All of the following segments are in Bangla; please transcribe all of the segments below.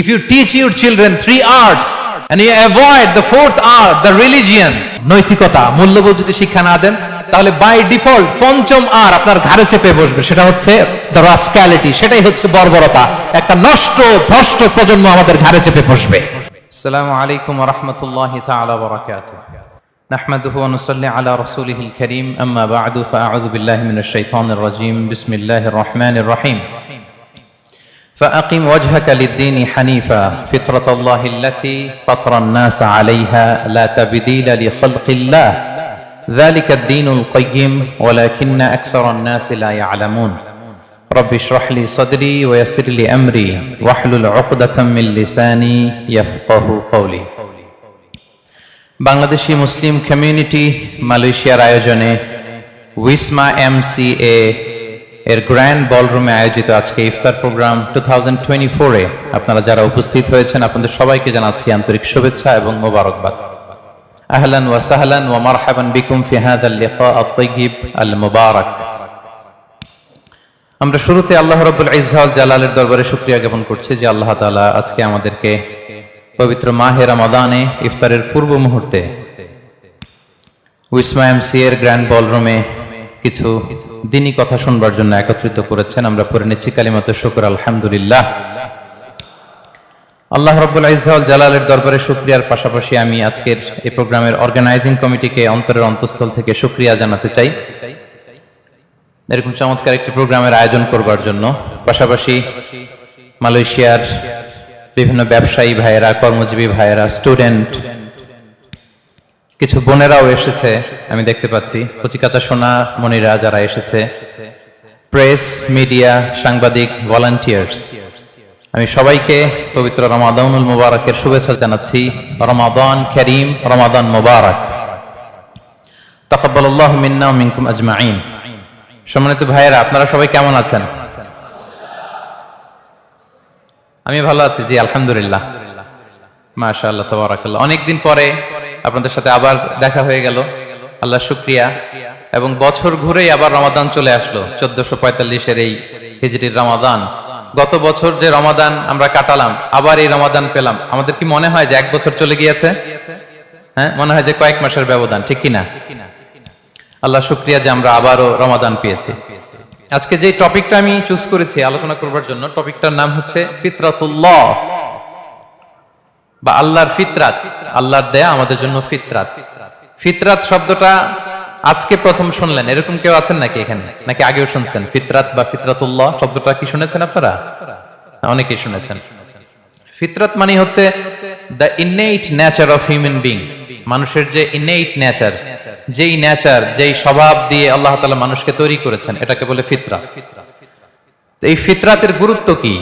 If you teach your children 3 arts and you avoid the 4th art, the religion, নৈতিকতা, মূল্যবোধ যদি শিক্ষা না দেন, তাহলে বাই ডিফল্ট পঞ্চম আর আপনার ঘাড়ে চেপে বসবে, সেটা হচ্ছে the rascality, সেটাই হচ্ছে বর্বরতা। একটা নষ্ট ভ্রষ্ট প্রজন্ম আমাদের ঘাড়ে চেপে বসবে। আসসালামু আলাইকুম ওয়া রাহমাতুল্লাহি তাআলা ওয়া বারাকাতুহু। নাহমাদুহু ওয়া নুসাল্লি আলা রাসূলিহিল কারীম, আম্মা বা'দু, ফাআউযু বিল্লাহি মিনাশ শাইতানির রাজীম। বিসমিল্লাহির রহমানির রহিম। فأقم وجهك للدين حنيفا فطرة الله التي فطر الناس عليها لا تبديل لخلق الله ذلك الدين القيم ولكن أكثر الناس لا يعلمون رب اشرح لي صدري ويسر لي أمري واحلل عقدة من لساني يفقه قولي। বাংলাদেশি মুসলিম কমিউনিটি মালয়েশিয়ার আয়োজনে উইসমা MCA এর গ্র্যান্ড বলরুমে আয়োজিত আজকে ইফতার প্রোগ্রাম 2024-এ আপনারা যারা উপস্থিত হয়েছেন আপনাদের সবাইকে জানাচ্ছি আন্তরিক শুভেচ্ছা এবং মোবারকবাদ। আহলান ওয়া সাহলান ওয়া মারহাবান বিকুম ফি হাযাল লিকা আত-তাইয়িব আল মুবারাক। আমরা শুরুতে আল্লাহ রাব্বুল ইজ্জা ওয়াল জালালের দরবারে শুকরিয়া জ্ঞাপন করছি যে আল্লাহ তাআলা আজকে আমাদেরকে পবিত্র মাহে রমাদানে ইফতারের পূর্ব মুহূর্তে উইসমা MCA এর গ্র্যান্ড বলরুমে কিছু দিনী কথা শুনবার জন্য একত্রিত করেছেন। আমরা পড়ে নিচ্ছি কালিমাতে শুকর, আলহামদুলিল্লাহ। আল্লাহ রাব্বুল ইজ্জা ওয়াল জালালের দরবারে শুকরিয়ার পাশাপাশি আমি আজকের এই প্রোগ্রামের অর্গানাইজিং কমিটিকে অন্তরের অন্তঃস্থল থেকে শুকরিয়া জানাতে চাই এরকম চমৎকার একটি প্রোগ্রামের আয়োজন করবার জন্য। পাশাপাশি মালয়েশিয়ার বিভিন্ন ব্যবসায়ী ভাইয়েরা, কর্মজীবী ভাইয়েরা, স্টুডেন্ট, কিছু বোনেরাও এসেছে আমি দেখতে পাচ্ছি, কচিকাচা সোনা মনিরা যারা এসেছে, প্রেস, মিডিয়া, সাংবাদিক, ভলান্টিয়ার্স, আমি সবাইকে পবিত্র রমাদানুল মুবারকের শুভেচ্ছা জানাচ্ছি। রমাদান কারীম, রমাদান মুবারক। তাকাব্বালাল্লাহু মিন্না ওয়া মিনকুম আজমাইন। সম্মানিত ভাইয়েরা, আপনারা সবাই কেমন আছেন? আমি ভালো আছি, জি আলহামদুলিল্লাহ, মাশাআল্লাহ, তাবারাকাল্লাহ। অনেকদিন পরে আপনাদের সাথে আবার দেখা হয়ে গেল, আল্লাহ শুকরিয়া। এবং বছর ঘুরেই আবার রমাদান চলে আসলো, 1445-এর এই হিজরির রমাদান। গত বছর যে রমাদান আমরা কাটালাম, আবার এই রমাদান পেলাম। আমাদের কি মনে হয় যে 1 বছর চলে গিয়েছে? হ্যাঁ, মনে হয় যে কয়েক মাসের ব্যবধান, ঠিক কিনা? আল্লাহ শুকরিয়া যে আমরা আবারও রমাদান পেয়েছি। আজকে যে টপিকটা আমি চুজ করেছি আলোচনা করবার জন্য, টপিকটার নাম হচ্ছে ফিতরাতুল্লাহ বা আল্লাহর ফিতরাত, আল্লাহর দেয়া আমাদের জন্য ফিতরাত। ফিতরাত শব্দটা আজকে প্রথম শুনলেন এরকম কেউ আছেন নাকি এখানে, নাকি আগেও শুনছেন? ফিতরাত বা ফিতরাতুল্লাহ শব্দটা কি শুনেছেন আপনারা? অনেকেই শুনেছেন। ফিতরাত মানে হচ্ছে the innate nature of human being, মানুষের যে ইননেট নেচার, যেই নেচার, যেই স্বভাব দিয়ে আল্লাহ তাআলা মানুষকে তৈরি করেছেন, এটাকে বলে ফিতরাত। এই ফিতরাতের গুরুত্ব কি,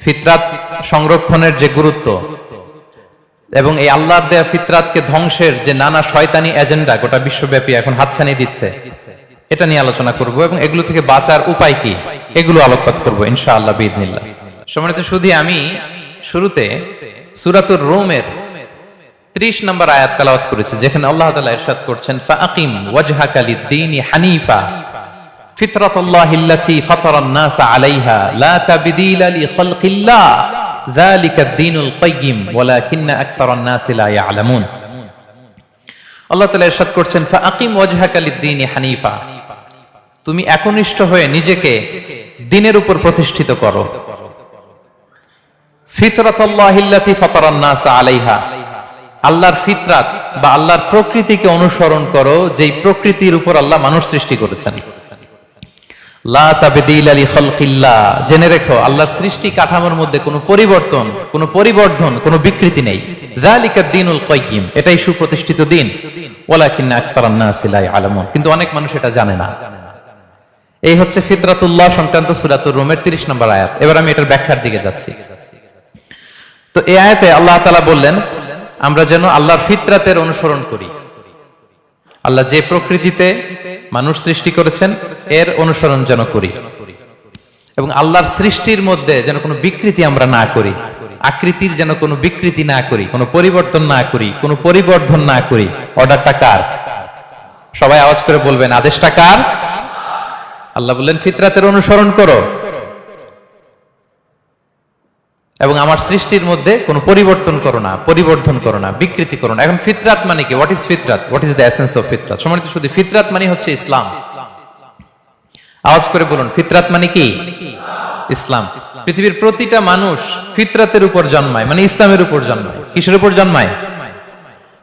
ফিতরাত সংরক্ষণের যে গুরুত্ব এবং এই আল্লাহর দেয়া ফিতরাতকে ধ্বংসের যে নানা শয়তানি এজেন্ডা গোটা বিশ্বব্যাপী এখন হাতছানি দিচ্ছে, এটা নিয়ে আলোচনা করব এবং এগুলো থেকে বাঁচার উপায় কি, এগুলো আলোকপাত করব ইনশাআল্লাহ বিইذনিল্লাহ। সম্মানিত সুধী, আমি শুরুতে সূরাতুর রুমের 30 নম্বর আয়াত তেলাওয়াত করেছি, যেখানে আল্লাহ তাআলা ইরশাদ করছেন, ফাআকিম ওয়াজহাকা লিদ-দীনি হানিফা ফিতরাতাল্লাহিল্লাতী ফাতারান নাসা আলাইহা লা তাবদীলা লিখালকিল্লাহ যালিকা আদ-দীনুল কাইয়্যিম ওয়ালাকিন্না আকসারান নাসি লা ইয়ালামুন। আল্লাহ তাআলা ইরশাদ করছেন, ফাআকিম ওয়াজহাকা লিদ-দীনি হানিফা, তুমি একনিষ্ঠ হয়ে নিজেকে দ্বীনের উপর প্রতিষ্ঠিত করো। ফিতরাতাল্লাহিল্লাতী ফাতারান নাসা আলাইহা, আল্লাহর ফিতরাত বা আল্লাহর প্রকৃতিকে অনুসরণ করো, যেই প্রকৃতির উপর আল্লাহ মানুষ সৃষ্টি করেছেন। লা তাবদীলা লিখালকিল্লাহ, জেনে রেখো আল্লাহর সৃষ্টি কাঠামোর মধ্যে কোনো পরিবর্তন, কোনো পরিবর্ধন, কোনো বিকৃতি নেই। যালিকা আদ-দীনুল কাইয়্যিম, এটাই সুপ্রতিষ্ঠিত দিন। ওয়ালাকিন্না আকসারান নাসি লা ইয়ালামুন, কিন্তু অনেক মানুষ এটা জানে না। এই হচ্ছে ফিতরাতুল্লাহ সংক্রান্ত সূরাতুর রুমের 30 নম্বর আয়াত। এবার আমি এটার ব্যাখ্যার দিকে যাচ্ছি। তো এই আয়াতে আল্লাহ তাআলা বললেন আমরা যেন আল্লাহর ফিতরাতের অনুসরণ করি, আল্লাহ যে প্রকৃতিতে মানুষ সৃষ্টি করেছেন এর অনুসরণ যেন করি, এবং আল্লাহর সৃষ্টির মধ্যে যেন কোনো বিকৃতি আমরা না করি, আকৃতির যেন কোনো বিকৃতি না করি, কোনো পরিবর্তন না করি, কোনো পরিবর্ধন না করি। অর্ডারটা কার? সবাই আওয়াজ করে বলবেন, আদেশটা কার? আল্লাহ বললেন ফিতরাতের অনুসরণ করো। এবং আমার সৃষ্টির মধ্যে কোনো পরিবর্তন করো না, পরিবর্ধন করো না, বিকৃতি করো না। এখন ফিতরাত মানে কি? হোয়াট ইজ ফিতরাত? What is the essence of ফিতরাত? সম্মানিত শুধু ফিতরাত মানে হচ্ছে ইসলাম। আওয়াজ করে বলুন, ফিতরাত মানে কি? ইসলাম। পৃথিবীর প্রতিটা মানুষ ফিতরাতের উপর জন্মায়, মানে ইসলামের উপর জন্মায়। কিসের উপর জন্মায়?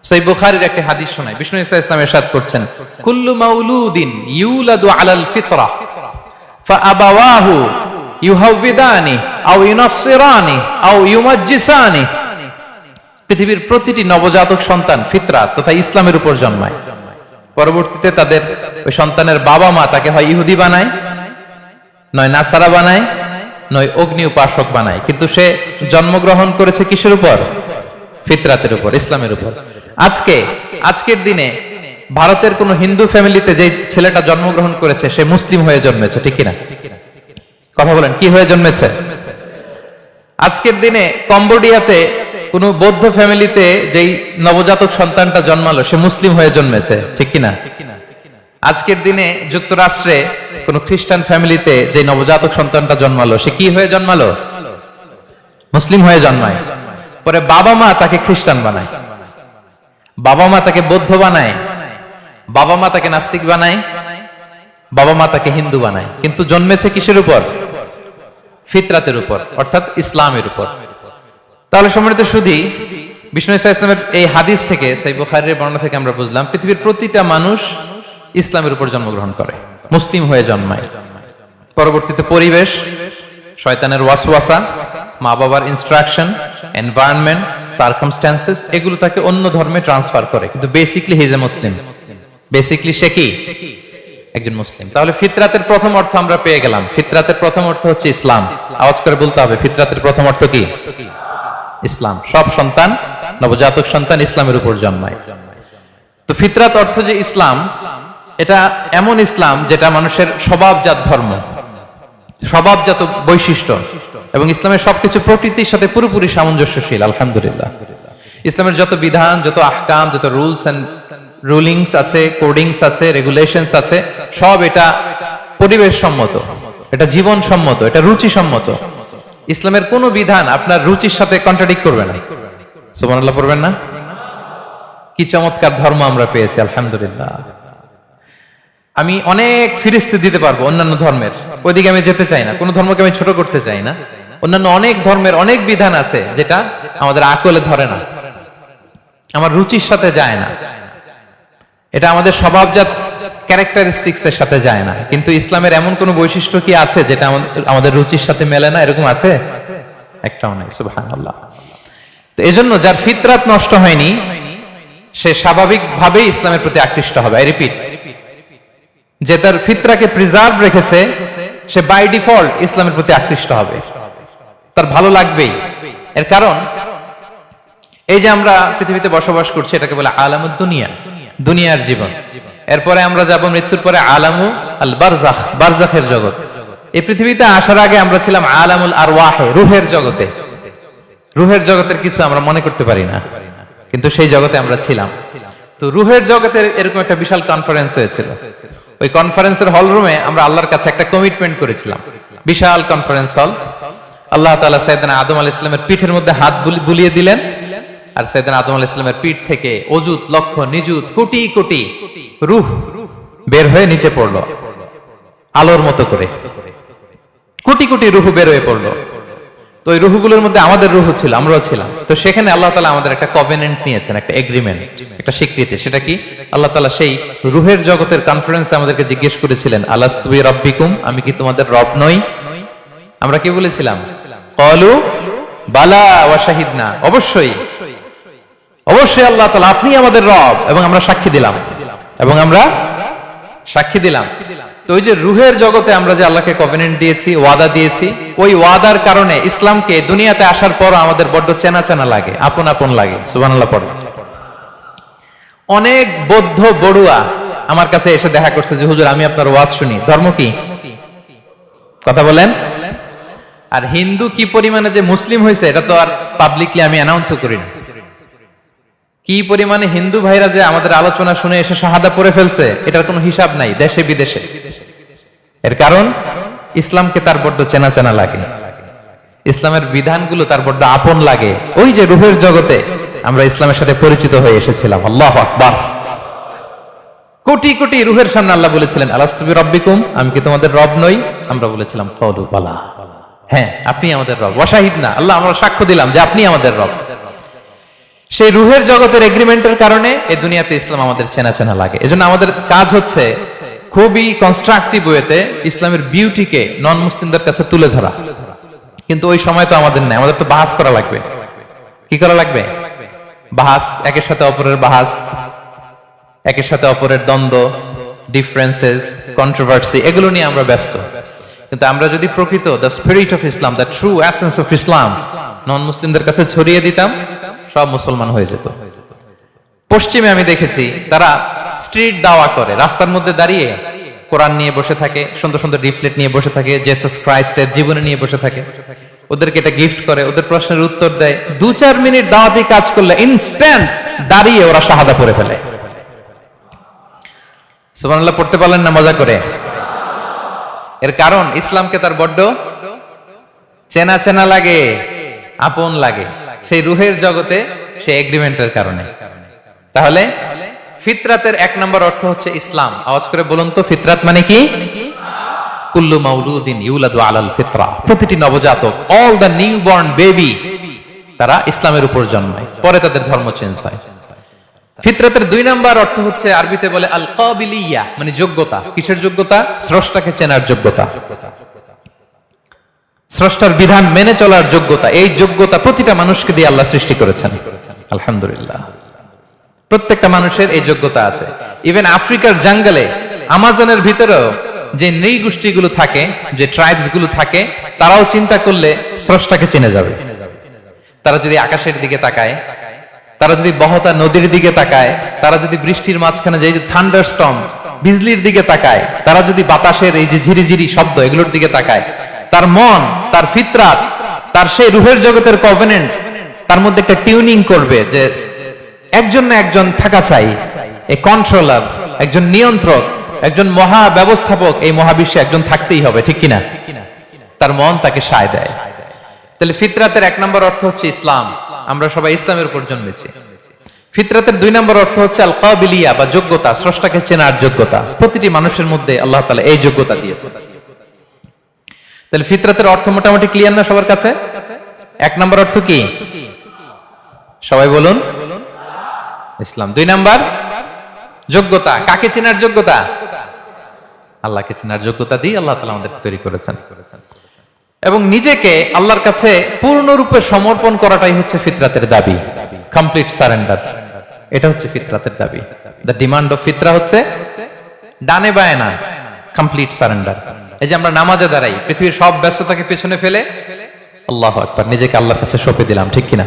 সহিহ বুখারীর একটা হাদিস শোনায়, বিষ্ণু ইসা ইসলাম ইরশাদ করছেন, কুল্লু মাউলুদিন ইউলাদু আলাল ফিতরাহ ফাআবাওয়াহু ইউহাউবিদানি আও ইউনাসসিরানি আও ইউমাজ্জিসানি। পৃথিবীর প্রতিটি নবজাতক সন্তান ফিতরাত তথা ইসলামের উপর জন্মায়। পরবর্তীতে তাদের ওই সন্তানের বাবা মা তাকে হয় ইহুদি বানায়, নয় নাসারা বানায়, নয় অগ্নি উপাসক বানায়, কিন্তু সে জন্মগ্রহণ করেছে কিসের উপর? ফিতরাতের উপর, ইসলামের উপর। আজকের দিনে ভারতের কোন হিন্দু ফ্যামিলিতে যে ছেলেটা জন্মগ্রহণ করেছে সে মুসলিম হয়ে জন্মেছে, ঠিক কিনা? কথা বলেন, কি হয়ে জন্মেছে? আজকের দিনে কম্বোডিয়াতে কোন বৌদ্ধ ফ্যামিলিতে যেই নবজাতক সন্তানটা জন্মালো সে মুসলিম হয়ে জন্মেছে, ঠিক কিনা? আজকের দিনে যুক্তরাষ্ট্রে কোন খ্রিস্টান ফ্যামিলিতে যে নবজাতক সন্তানটা জন্মালো সে কি হয়ে জন্মালো? মুসলিম হয়ে জন্মায়। পরে বাবা মা তাকে খ্রিস্টান বানায়, বাবা মা তাকে বৌদ্ধ বানায়, বাবা মা তাকে নাস্তিক বানায়, বাবা মা তাকে হিন্দু বানায়, কিন্তু জন্মেছে কিসের উপর? ফিতরাতের উপর, অর্থাৎ ইসলামের উপর। তাহলে সম্মানিত শুধু বিষ্ণু ইসা ইসলামের এই হাদিস থেকে, সহিহ বুখারীর বর্ণনা থেকে আমরা বুঝলাম পৃথিবীর প্রতিটা মানুষ ইসলামের উপর জন্মগ্রহণ করে, মুসলিম হয়ে জন্মায়। পরবর্তীতে পরিবেশ, শয়তানের ওয়াসওয়াসা, মা বাবার ইনস্ট্রাকশন, এনভায়রনমেন্ট, সার্কামস্ট্যান্সেস, এগুলো তাকে অন্য ধর্মে ট্রান্সফার করে, কিন্তু basically he is a Muslim. Basically সে কি? একজন মুসলিম। তাহলে ফিতরাতের প্রথম অর্থ আমরা পেয়ে গেলাম। ফিতরাতের প্রথম অর্থ হচ্ছে ইসলাম। আওয়াজ করে বলতে হবে, ফিতরাতের প্রথম অর্থ কি? ইসলাম। সব সন্তান, নবজাতক সন্তান ইসলামের উপর জন্মায়। তো ফিতরাত অর্থ যে ইসলাম, এটা এমন ইসলাম যেটা মানুষের স্বভাবজাত ধর্ম, স্বভাবজাত বৈশিষ্ট্য, এবং ইসলামের সবকিছু প্রকৃতির সাথে পুরোপুরি সামঞ্জস্যশীল। আলহামদুলিল্লাহ। ইসলামের যত বিধান, যত আহকাম, যত রুলস এন্ড রুলিংস আছে, কোডিংস আছে, রেগুলেশনস আছে, সব এটা পরিবেশ সম্মত, এটা জীবন সম্মত, এটা রুচি সম্মত। ইসলামের কোন বিধান আপনার রুচির সাথে কন্ট্রাডিক্ট করবে না। সুবহানাল্লাহ পড়বেন না? কি চমৎকার ধর্ম আমরা পেয়েছি, আলহামদুলিল্লাহ। আমি অনেক ফিরিস্তি দিতে পারবো অন্যান্য ধর্মের, ওইদিকে আমি যেতে চাই না, কোন ধর্মকে আমি ছোট করতে চাই না। অন্যান্য অনেক ধর্মের অনেক বিধান আছে যেটা আমাদের আকলে ধরে না, আমার রুচির সাথে যায় না, এটা আমাদের স্বভাবজাত ক্যারেক্টারিস্টিক্স এর সাথে যায় না। কিন্তু ইসলামের এমন কোন বৈশিষ্ট্য কি আছে যেটা আমাদের রুচির সাথে মেলে না? এরকম আছে? একটাও নাই। সুবহানাল্লাহ। তো এজন্য যার ফিতরাত নষ্ট হয়নি সে স্বাভাবিকভাবেই ইসলামের প্রতি আকৃষ্ট হবে। আই রিপিট, যে তার ফিতরাকে প্রিজার্ভ রেখেছে সে বাই ডিফল্ট ইসলামের প্রতি আকৃষ্ট হবে, তার ভালো লাগবেই। এর কারণ এই যে আমরা পৃথিবীতে বসবাস করছি এটাকে বলে আলামুদ দুনিয়া, দুনিয়ার জীবন। এরপরে আমরা যাব মৃত্যুর পরে আলামু আল বারজাখ, বারজাখের জগৎ। এই পৃথিবীতে আসার আগে আমরা ছিলাম আলামুল আরওয়াহে, রুহের জগতে। রুহের জগতের কিছু আমরা মনে করতে পারি না, কিন্তু সেই জগতে আমরা ছিলাম। তো রুহের জগতের এরকম একটা বিশাল কনফারেন্স হয়েছিল। ওই কনফারেন্সের হল রুমে আমরা আল্লাহর কাছে একটা কমিটমেন্ট করেছিলাম, বিশাল কনফারেন্স হল। আল্লাহ তাআলা সাইয়েদনা আদম আলাইহিস সালামের পিঠের মধ্যে হাত বুলিয়ে দিলেন, আর সাইয়েদনা আদম আলাইহিস সালামের পিঠ থেকে অযুত লক্ষ নিযুত কোটি কোটি রূহ বের হয়ে নিচে পড়লো, আলোর মতো করে কোটি কোটি রূহ বের হয়ে পড়লো। তো ওই রূহগুলোর মধ্যে আমাদের রূহ ছিল, আমরাও ছিলাম। তো সেখানে আল্লাহ তাআলা আমাদের একটা কভেনেন্ট নিয়েছেন, একটা এগ্রিমেন্ট, একটা স্বীকৃতি। সেটা কি? আল্লাহ তাআলা সেই রূহের জগতের কনফারেন্সে আমাদেরকে জিজ্ঞেস করেছিলেন, আলাস্তু বিরাব্বিকুম, আমি কি তোমাদের রব নই? আমরা কি বলেছিলাম? ক্বালু বালা ওয়া শাহিদনা, অবশ্যই অবশ্যই আল্লাহ তাআলা আপনি আমাদের রব, এবং আমরা সাক্ষী দিলাম, এবং আমরা সাক্ষী দিলাম। তো ওই যে রুহের জগতে আমরা যে আল্লাহকে কভেনেন্ট দিয়েছি, ওয়াদা দিয়েছি, ওই ওয়াদার কারণে ইসলামকে দুনিয়াতে আসার পর আমাদের বড্ড চেনা চেনা লাগে, আপন আপন লাগে। সুবহানাল্লাহ পড়ে। অনেক বৌদ্ধ বড়ুয়া আমার কাছে এসে দেখা করছে যে হুজুর আমি আপনার ওয়াজ শুনি, ধর্ম কি? কথা বলেন। আর হিন্দু কি পরিমাণে যে মুসলিম হয়েছে এটা তো আর পাবলিকলি আমি অ্যানাউন্সও করি না। কি পরিমাণে হিন্দু ভাইরা যে আমাদের আলোচনা শুনে এসে শাহাদা পড়ে ফেলছে এটার কোনো হিসাব নাই দেশে বিদেশে। এর কারণ ইসলামকে তার বড্ড চেনা চেনা লাগে। ইসলামের বিধানগুলো তার বড্ড আপন লাগে। ওই যে রূহের জগতে আমরা ইসলামের সাথে পরিচিত হয়ে এসেছিলাম। আল্লাহু আকবার। কোটি কোটি রূহের সামনে আল্লাহ বলেছিলেন, আলাস্তু বিরাব্বিকুম, আমি কি তোমাদের রব নই? আমরা বলেছিলাম ক্বালু বালা, হ্যাঁ আপনি আমাদের রব। ওয়াশাহিদনা, আল্লাহ আমরা সাক্ষ্য দিলাম যে আপনি আমাদের রব। সেই রূহের জগতের এগ্রিমেন্টের কারণে এই দুনিয়াতে ইসলাম আমাদের চেনা চেনা লাগে। এজন্য আমাদের কাজ হচ্ছে খুবই কনস্ট্রাকটিভ ওয়েতে ইসলামের বিউটিকে নন মুসলিমদের কাছে তুলে ধরা। কিন্তু ওই সময় তো আমাদের নাই, আমাদের তো বাহাস করা লাগবে। কি করা লাগবে? বাহাস, একের সাথে অপরের বাহাস, একের সাথে অপরের দ্বন্দ্ব, ডিফারেন্সেস, কন্ট্রোভার্সি, এগুলো নিয়ে আমরা ব্যস্ত। কিন্তু আমরা যদি প্রকৃত the spirit of Islam, the true essence of Islam non মুসলিমদের কাছে ছড়িয়ে দিতাম, সব মুসলমান হয়ে যেত। পশ্চিমে আমি দেখেছি তারা স্ট্রিট দাওয়া করে, রাস্তার মধ্যে দাঁড়িয়ে কোরআন নিয়ে বসে থাকে, সুন্দর সুন্দর লিফলেট নিয়ে বসে থাকে, জেসাস ক্রাইস্টের জীবনী নিয়ে বসে থাকে, ওদেরকে এটা গিফট করে, ওদের প্রশ্নের উত্তর দেয়। 2-4 মিনিট দাওয়াতি কাজ করলে ইনস্ট্যান্ট দাঁড়িয়ে ওরা শাহাদা পড়ে ফেলে। সুবহানাল্লাহ পড়তে পারলেন না মজা করে? এর কারণ ইসলামকে তার বড্ড চেনা চেনা লাগে, আপন লাগে, সেই রূহের জগতে সেই এগ্রিমেন্টের কারণে। তাহলে ফিতরাতের 1 নম্বর অর্থ হচ্ছে ইসলাম। আওয়াজ করে বলুন তো, ফিতরাত মানে কি? কুল্লু মাউলুদিন ইউলাদু আলাল ফিতরা, প্রতিটি নবজাতক, অল দ্য নিউবর্ন বেবি, তারা ইসলামের উপর জন্মায়, পরে তাদের ধর্ম চেঞ্জ হয়। ফিতরাতের 2 নম্বর অর্থ হচ্ছে আরবিতে বলে আল কাবিলিয়া, মানে যোগ্যতা। কিসের যোগ্যতা? স্রষ্টাকে চেনার যোগ্যতা, স্রষ্টার বিধান মেনে চলার যোগ্যতা। এই যোগ্যতা প্রতিটা মানুষকে দিয়ে আল্লাহ সৃষ্টি করেছেন, আলহামদুলিল্লাহ। প্রত্যেকটা মানুষের এই যোগ্যতা আছে। ইভেন আফ্রিকার জঙ্গলে, আমাজনের ভিতরেও যে নৃগোষ্ঠীগুলো থাকে, যে ট্রাইবস গুলো থাকে, তারাও চিন্তা করলে স্রষ্টাকে চিনে যাবে। তারা যদি আকাশের দিকে তাকায়, তারা যদি বহতা নদীর দিকে তাকায়, তারা যদি বৃষ্টির মাঝখানে যে থান্ডারস্টর্ম, বিজলির দিকে তাকায়, তারা যদি বাতাসের এই যে ঝিরিঝিরি শব্দ এগুলোর দিকে তাকায়, তার মন, তার ফিতরাত, তার সেই রূহের জগতের কভেনেন্ট তার মধ্যে একটা টিউনিং করবে যে একজন না একজন থাকা চাই, এই কন্ট্রোলার, একজন নিয়ন্ত্রক, একজন মহা ব্যবস্থাপক এই মহাবিশ্বে একজন থাকতেই হবে, ঠিক কিনা? তার মন তাকে সায় দেয়। তাহলে ফিতরাতের 1 নম্বর অর্থ হচ্ছে ইসলাম। আমরা সবাই ইসলামের উপর জন্মেছি। ফিতরাতের 2 নম্বর অর্থ হচ্ছে আল কাবিলিয়া বা যোগ্যতা, স্রষ্টাকে চেনার যোগ্যতা। প্রতিটি মানুষের মধ্যে আল্লাহ তাআলা এই যোগ্যতা দিয়েছেন। তাহলে ফিতরাতের অর্থ মোটামুটি ক্লিয়ার না সবার কাছে? 1 নম্বর অর্থ কি? সবাই বলুন, ইসলাম। 2 নম্বর যোগ্যতা। কাকে চেনার যোগ্যতা? আল্লাহকে চেনার যোগ্যতা দিয়ে আল্লাহ তাআলা আমাদের তৈরি করেছেন। এবং নিজেকে আল্লাহর কাছে পূর্ণরূপে সমর্পণ করাটাই হচ্ছে ফিতরাতের দাবি, কমপ্লিট সারেন্ডার। এটা হচ্ছে ফিতরাতের দাবি। দ্য ডিমান্ড অফ ফিতরা হচ্ছে ডানে বায়ে না, কমপ্লিট সারেন্ডার। এই যে আমরা নামাজে দাঁড়াই, পৃথিবীর সব ব্যস্ততাকে পেছনে ফেলে আল্লাহু আকবার, নিজেকে আল্লাহর কাছে সঁপে দিলাম, ঠিক কিনা?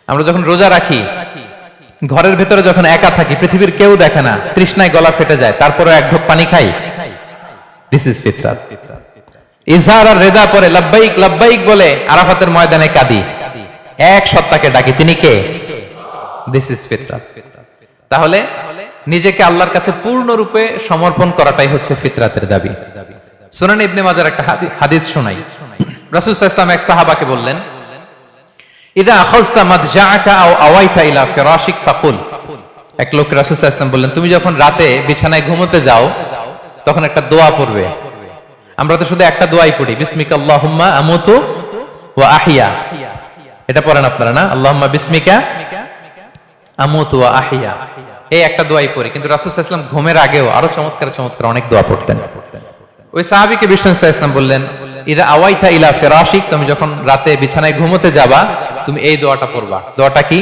আমরা যখন রোজা রাখি, ঘরের ভেতরে যখন একা থাকি, পৃথিবীর কেউ দেখে না, তৃষ্ণায় গলা ফেটে যায়, তারপরে 1 ঢোক পানি খাই, দিস ইজ ফিতরাত। ইজহার আর রেদা পরে লাব্বাইক লাব্বাইক বলে আরাফাতের ময়দানে কাঁদি, এক সত্তাকে ডাকি, তিনি কে? দিস ইজ ফিতরাত। তাহলে নিজেকে আল্লাহর কাছে পূর্ণরূপে সমর্পণ করাটাই হচ্ছে ফিতরাতের দাবি। সুনান ইবনে মাজার একটা হাদিস শোনাই। রাসূল সাল্লাল্লাহু আলাইহি ওয়াসাল্লাম এক সাহাবাকে বললেন, ইদা আখাযতা মাদজাআকা আও আওয়াইতা ইলা ফিরাশিক ফাকুল। এক লোক রাসূল সাল্লাল্লাহু আলাইহি ওয়াসাল্লাম বললেন, তুমি যখন রাতে বিছানায় ঘুমোতে যাও তখন একটা দোয়া পড়বে। আমরা তো শুধু একটা দোয়াই পড়ি, বিসমিকা আল্লাহুম্মা আমুতু ওয়া আহইয়া, এটা পড়েন আপনারা না? আল্লাহুম্মা বিসমিকা আমুতু ওয়া আহইয়া, এই একটা দোয়াই পড়ি। কিন্তু রাসূল সাল্লাল্লাহু আলাইহি ওয়াসাল্লাম ঘুমের আগেও আরো চমৎকার চমৎকার অনেক দোয়া পড়তেন। ওই সাহাবীকে বিষ্ণু সাল্লাল্লাহু আলাইহি ওয়াসাল্লাম বললেন, ইদা আওয়াইতা ইলা ফিরাশিক, তুমি যখন রাতে বিছানায় ঘুমোতে যাবা তুমি এই দোয়াটা পড়বা। দোয়াটা কি?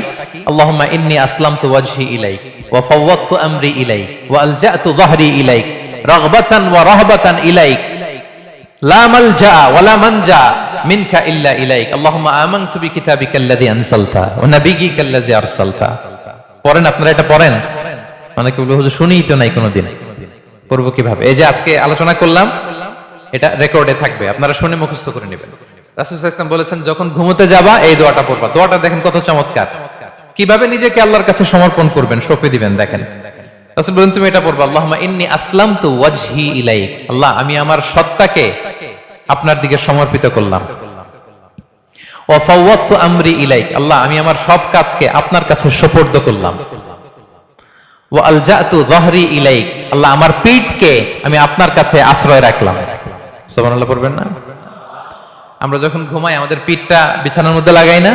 আল্লাহুম্মা ইন্নী আসলামতু ওয়াজহি ইলাইক ওয়া ফাওয়াদতু আমরি ইলাইক ওয়া আলজাতু যহরি ইলাইক রাগবাতান ওয়া রাহবাতান ইলাইক লা মালজা ওয়া লা মানজা মিনকা ইল্লা ইলাইক আল্লাহুম্মা আমানতু বিকিতাবিকাল্লাযী আনসালতা ওয়া নাবিয়্যিকাল্লাযী আরসালতা। পড়েন আপনারা, এটা পড়েন? অনেকে বলে হুজুর শুনিই তো নাই কোনোদিন, পড়ব কিভাবে? এই যে আজকে আলোচনা করলাম, এটা রেকর্ডে থাকবে, আপনারা শুনে মুখস্থ করে নেবেন। রাসূল সাল্লাল্লাহু আলাইহি ওয়াসাল্লাম বলেছেন যখন ঘুমোতে যাবা এই দোয়াটা পড়বা। দোয়াটা দেখেন কত চমৎকার, কিভাবে নিজেকে আল্লাহর কাছে সমর্পণ করবেন, সঁপে দিবেন। দেখেন রাসূল বলেন তুমি এটা পড়বা, আল্লাহুম্মা ইন্নী আসলামতু ওয়াজহি ইলাইক, আল্লাহ আমি আমার সত্তাকে আপনার দিকে সমর্পিত করলাম। ওয়া ফাওয়াদতু আমরি ইলাইক, আল্লাহ আমি আমার সব কাজকে আপনার কাছে সুপর্দ করলাম। ওয়া আলজাতু যাহরি ইলাইক, আল্লাহ আমার পিঠকে আমি আপনার কাছে আশ্রয় রাখলাম। সুবহানাল্লাহ পড়বেন না? আমরা যখন ঘুমাই আমাদের পিঠটা বিছানার মধ্যে লাগাই না?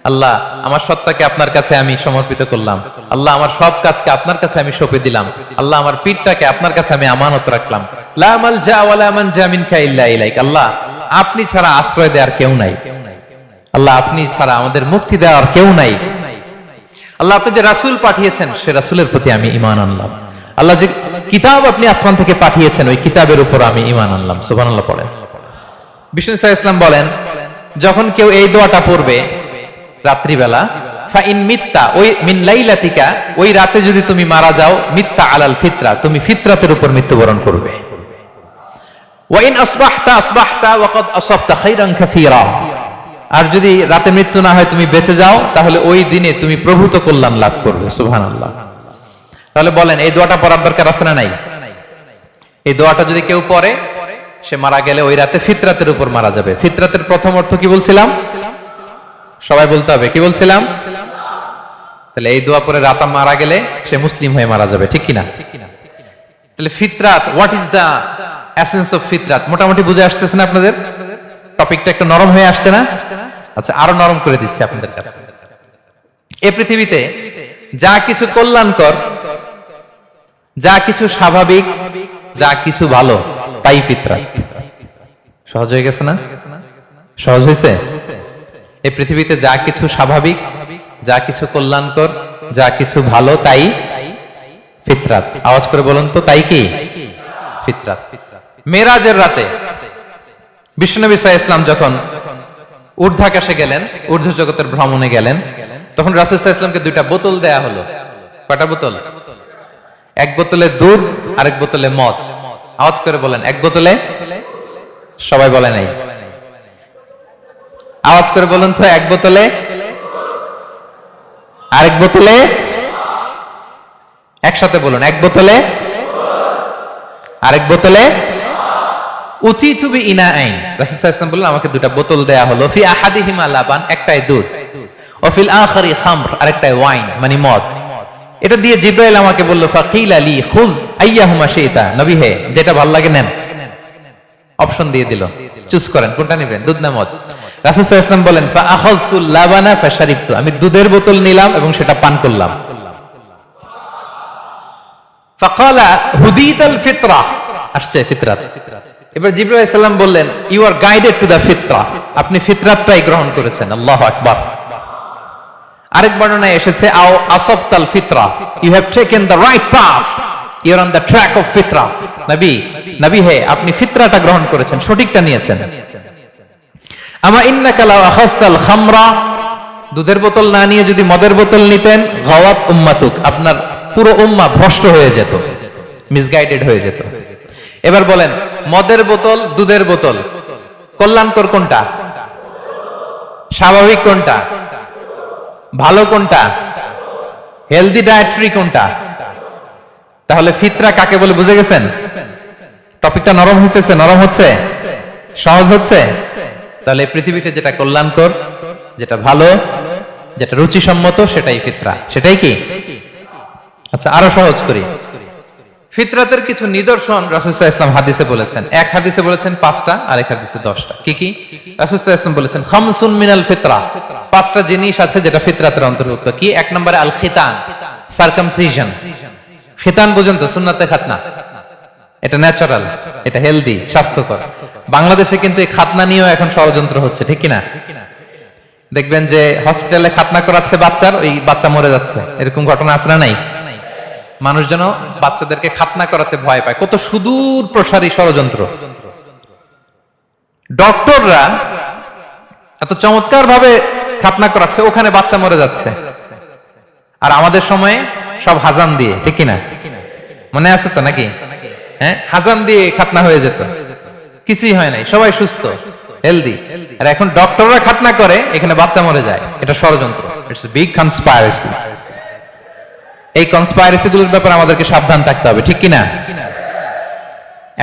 আল্লাহ আমার সত্তাকে আপনার কাছে আমি সমর্পিত করলাম, আল্লাহ আমার সব কাজকে আপনার কাছে আমি সঁপে দিলাম, আল্লাহ আমার পিঠটাকে আপনার কাছে আমি আমানত রাখলাম। লা মালজা ওয়ালা মানজা মিনকা ইল্লা ইলাইক, আল্লাহ আপনি ছাড়া আশ্রয় দেওয়ার কেউ নাই, আল্লাহ আপনি ছাড়া আমাদের মুক্তি দেওয়ার কেউ নাই। আল্লাহ আপনি যে রাসূল পাঠিয়েছেন সে রাসূলের প্রতি আমি ঈমান আনলাম। আল্লাহ যে কিতাব আপনি আসমান থেকে পাঠিয়েছেন ওই কিতাবের উপর আমি ঈমান আনলাম। সুবহানাল্লাহ পড়েন। বিষ্ণু সাল্লাল্লাহু আলাইহি ওয়াসাল্লাম বলেন, যখন কেউ এই দোয়াটা পড়বে রাত্রিবেলা, ফা ইন মিত্তা, ওই মিন লাইলাতিকা, ওই রাতে যদি তুমি মারা যাও, মিত্তা আলাল ফিতরা, তুমি ফিতরাতের উপর মৃত্যুবরণ করবে। ওয়া ইন আসবাহতা আসবাহতা ওয়া ক্বাদ আসাবতা খাইরান কাসীরা, আর যদি রাতে মৃত্যু না হয় তুমি বেঁচে যাও, তাহলে ওই দিনে তুমি প্রভূত কল্যাণ লাভ করবে। সুবহানাল্লাহ। তাহলে বলেন এই দোয়াটা পড়ার দরকার আছে না নাই? এই দোয়াটা যদি কেউ পড়ে সে মারা গেলে ওই রাতে ফিতরাতের উপর মারা যাবে। ফিতরাতের প্রথম অর্থ কি বলছিলাম? সবাই বলতে হবে, কি বলছিলাম? তাহলে এই দোয়া পরে রাতে মারা গেলে সে মুসলিম হয়ে মারা যাবে, ঠিক কিনা? তাহলে ফিতরাত, what is the essence of ফিতরাত? মোটামুটি বুঝে আসতেছে না আপনাদের? টপিকটা একটু নরম হয়ে আসছে না? আচ্ছা আরো নরম করে দিচ্ছি আপনাদের কাছে। এই পৃথিবীতে যা কিছু কল্যাণকর, যা কিছু স্বাভাবিক, যা কিছু ভালো, তাই ফিতরাত। সহজ হয়ে গেছে না? সহজ হয়েছে? এই পৃথিবীতে যা কিছু স্বাভাবিক, যা কিছু কল্যাণকর, যা কিছু ভালো, তাই ফিতরাত। আওয়াজ করে বলুন তো, তাই কি? ফিতরাত। মেরাজের রাতে বিশ্বনবী সাল্লাল্লাহু আলাইহি ওয়াসাল্লাম যখন ঊর্ধ্বাকাশে গেলেন, ঊর্ধ্ব জগতের ভ্রমণে গেলেন, তখন রাসূল সাল্লাল্লাহু আলাইহি ওয়াসাল্লামকে দুইটা বোতল দেয়া হলো। কয়টা বোতল? এক বোতলে দুধ, আরেক বোতলে মদ। আওয়াজ করে বলেন, এক বোতলে, সবাই বলে নাই, আওয়াজ করে বলুন তো, এক বোতলে, আরেক বোতলে, একসাথে বলুন, এক বোতলে, আরেক বোতলে, উতিতু বিইনাআইন। রাসূল সাল্লাল্লাহু আলাইহি ওয়াসাল্লাম বললেন আমাকে দুটো বোতল দেয়া হলো, ফি আহাদিহিমা লাবান, একটাই দুধ, ওয়া ফিল আখিরি খামর, আরেকটাই ওয়াইন মানে মদ। এটা দিয়ে জিবরাইল আমাকে বলল, ফাকিলা লি খুয আইয়াহুমা শিতা, নবী হে যেটা ভালো লাগে নেন। অপশন দিয়ে দিল, চুজ করেন কোনটা নেবেন, দুধ না মদ। রাসূল সাল্লাল্লাহু আলাইহি ওয়াসাল্লাম বলেন, ফা আখাযতু লাবানা ফাশারিবতু, আমি দুধের বোতল নিলাম এবং সেটা পান করলাম। ফাকালা হুদিতাল ফিতরা, আসছে ফিতরাত। এবার জিবরাইল আলাইহিস সালাম বললেন, you are guided to the ফিতরা, আপনি ফিতরাতটাই গ্রহণ করেছেন। আল্লাহু আকবার। আরেক বর্ণনায় এসেছে, আও আসাবতাল ফিতরা, you have taken the right path, you are on the track of ফিতরা। নবী হে আপনি ফিতরাটা গ্রহণ করেছেন, সঠিকটা নিয়েছেন। আমা ইন্নাকা লাও আখাযতাল খামরা, দুধের বোতল না নিয়ে যদি মদের বোতল নিতেন, গাওয়াত উম্মাতুক, আপনার পুরো উম্মাহ ভ্রষ্ট হয়ে যেত, মিসগাইডেড হয়ে যেত। এবার বলেন, মদের বোতল, দুধের বোতল, কল্যাণকর কোনটা? স্বাভাবিক কোনটা? ভালো কোনটা? হেলদি ডায়েটরি কোনটা? তাহলে ফিতরা কাকে বলে বুঝে গেছেন? টপিকটা নরম হইতেছে, নরম হচ্ছে, সহজ হচ্ছে। তাহলে পৃথিবীতে যেটা কল্যাণকর, যেটা ভালো, যেটা রুচিসম্মত, সেটাই ফিতরা। সেটাই কি? আচ্ছা আরো সহজ করি। ফিতরাতের কিছু নিদর্শন রাসূল সাল্লাল্লাহু আলাইহি ওয়াসাল্লাম হাদিসে বলেছেন। এক হাদিসে বলেছেন 5টা, আর এক হাদিসে 10টা। কি কি? রাসূল সাল্লাল্লাহু আলাইহি ওয়াসাল্লাম বলেছেন, খামসুন মিনাল ফিতরা, 5টা জিনিস আছে যেটা ফিতরাতের অন্তর্ভুক্ত। কি? এক নম্বরে আল খিতান, সারকামসিশন। খিতান বুঝেন তো, সুন্নাতে খাতনা, এটা ন্যাচারাল, এটা হেলদি, স্বাস্থ্যকর। বাংলাদেশে কিন্তু এই খাতনা নিয়েও এখন ষড়যন্ত্র হচ্ছে, ঠিক কিনা? দেখবেন যে হসপিটালে খাতনা করাচ্ছে বাচ্চার, ওই বাচ্চা মরে যাচ্ছে, এরকম ঘটনা আছে না নাই? মানুষ যেন বাচ্চাদেরকে খাতনা করাতে ভয় পায়। কত সুদূর প্রসারী ষড়যন্ত্র। ডক্টররা এত চমৎকার ভাবে খাতনা করাচ্ছে, ওখানে বাচ্চা মরে যাচ্ছে। আর আমাদের সময়ে সব হাজাম দিয়ে, ঠিক কিনা? মনে আছে তো নাকি? হ্যাঁ, হাজাম দিয়ে খাতনা হয়ে যেত, কিছুই হয় নাই, সবাই সুস্থ হেলদি। আর এখন ডক্টররা খাতনা করে, এখানে বাচ্চা মরে যায়। এটা ষড়যন্ত্র, ইটস এ বিগ কনস্পাইরেসি। এই কনস্পাইরেসি গুলোর ব্যাপারে আমাদেরকে সাবধান থাকতে হবে, ঠিক কিনা?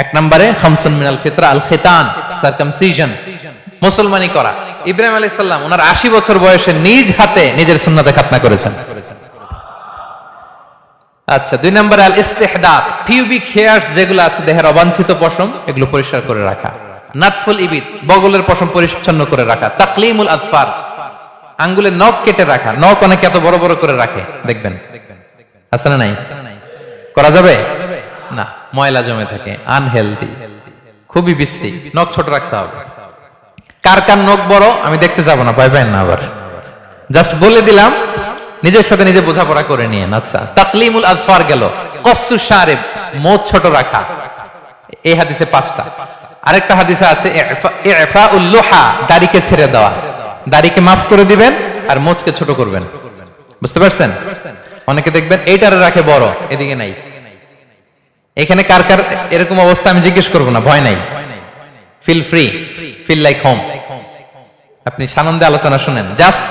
এক নম্বরে খামসুন মিনাল ফিতরা আল খিতান, সারকামসিশন, মুসলমানি করা। ইব্রাহিম আলাইহিস সালাম ওনার 80 বছর বয়সে নিজ হাতে নিজের সুন্নাতে খাতনা করেছেন। আচ্ছা, 2 নম্বর আল ইস্তিহদাত, পিউবিক হেয়ারস যেগুলো আছে দেহের অবাঞ্ছিত পশম, এগুলো পরিষ্কার করে রাখা। নাতফুল ইবিদ, বগলের পশম পরিচ্ছন্ন করে রাখা। তাকলিমুল আযফার, আঙ্গুলের নখ কেটে রাখা। নখ অনেকে এত বড় বড় করে রাখে, দেখবেন আছে না নাই? করা যাবে না, ময়লা জমে থাকে, আনহেলদি, খুবই বিশ্রী। নখ ছোট রাখতে হবে। কার কার নখ বড় আমি দেখতে যাব না, ভয় পাবেন না, আবার জাস্ট বলে দিলাম, নিজের সাথে নিজে বোঝাপড়া করে নিয়েন। আচ্ছা, তাকলিমুল আযফার গেল। কসসু শারিব, মোচ ছোট রাখা। এই হাদিসে 5টা। আরেকটা হাদিসে আছে ইফাউল লুহা, দাড়িকে ছেড়ে দেওয়া। দাড়িকে মাফ করে দিবেন আর মোচকে ছোট করবেন। বুঝতে পারছেন? অনেকে দেখবেন এইটারে রাখে বড়, এদিকে নাই। এখানে কার কার এরকম অবস্থা আমি জিজ্ঞেস করব না, ভয় নাই। Feel free, feel like home. আপনি সানন্দে আলোচনা শুনেন। জাস্ট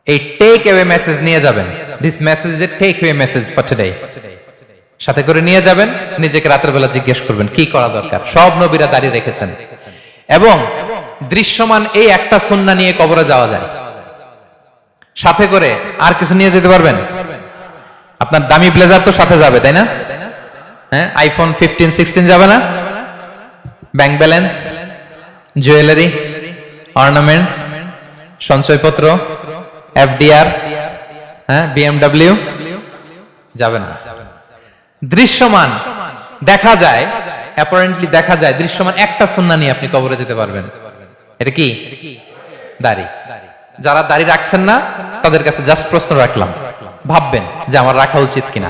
এই টেক অ্যাওয়ে মেসেজ নিয়ে যাবেন। This message is a take away message for today. সাথে করে নিয়ে যাবেন, নিজেকে রাতের বেলা জিজ্ঞেস করবেন কি করা দরকার। সব নবীরা দাঁড়িয়ে রেখেছেন এবং দৃশ্যমান এই একটা সুন্নাহ নিয়ে কবরে যাওয়া যায়। সাথে করে আর কিছু নিয়ে যেতে পারবেন? আপনার দামি ব্লেজার তো সাথে যাবে, তাই না? হ্যাঁ, আইফোন 15, 16 যাবে না? ব্যাংক ব্যালেন্স, জুয়েলারি, অর্নামেন্টস, সঞ্চয়পত্র, এফডিআর, হ্যাঁ, বিএমডব্লিউ যাবে না। দৃশ্যমান দেখা যায়, অ্যাপারেন্টলি দেখা যায়, দৃশ্যমান একটা সুন্নাহ নিয়ে আপনি কবরে যেতে পারবেন। এটা কি? দাড়ি। যারা দাড়ি রাখছেন না তাদের কাছে জাস্ট প্রশ্ন রাখলাম, ভাববেন যে আমার রাখা উচিত কিনা।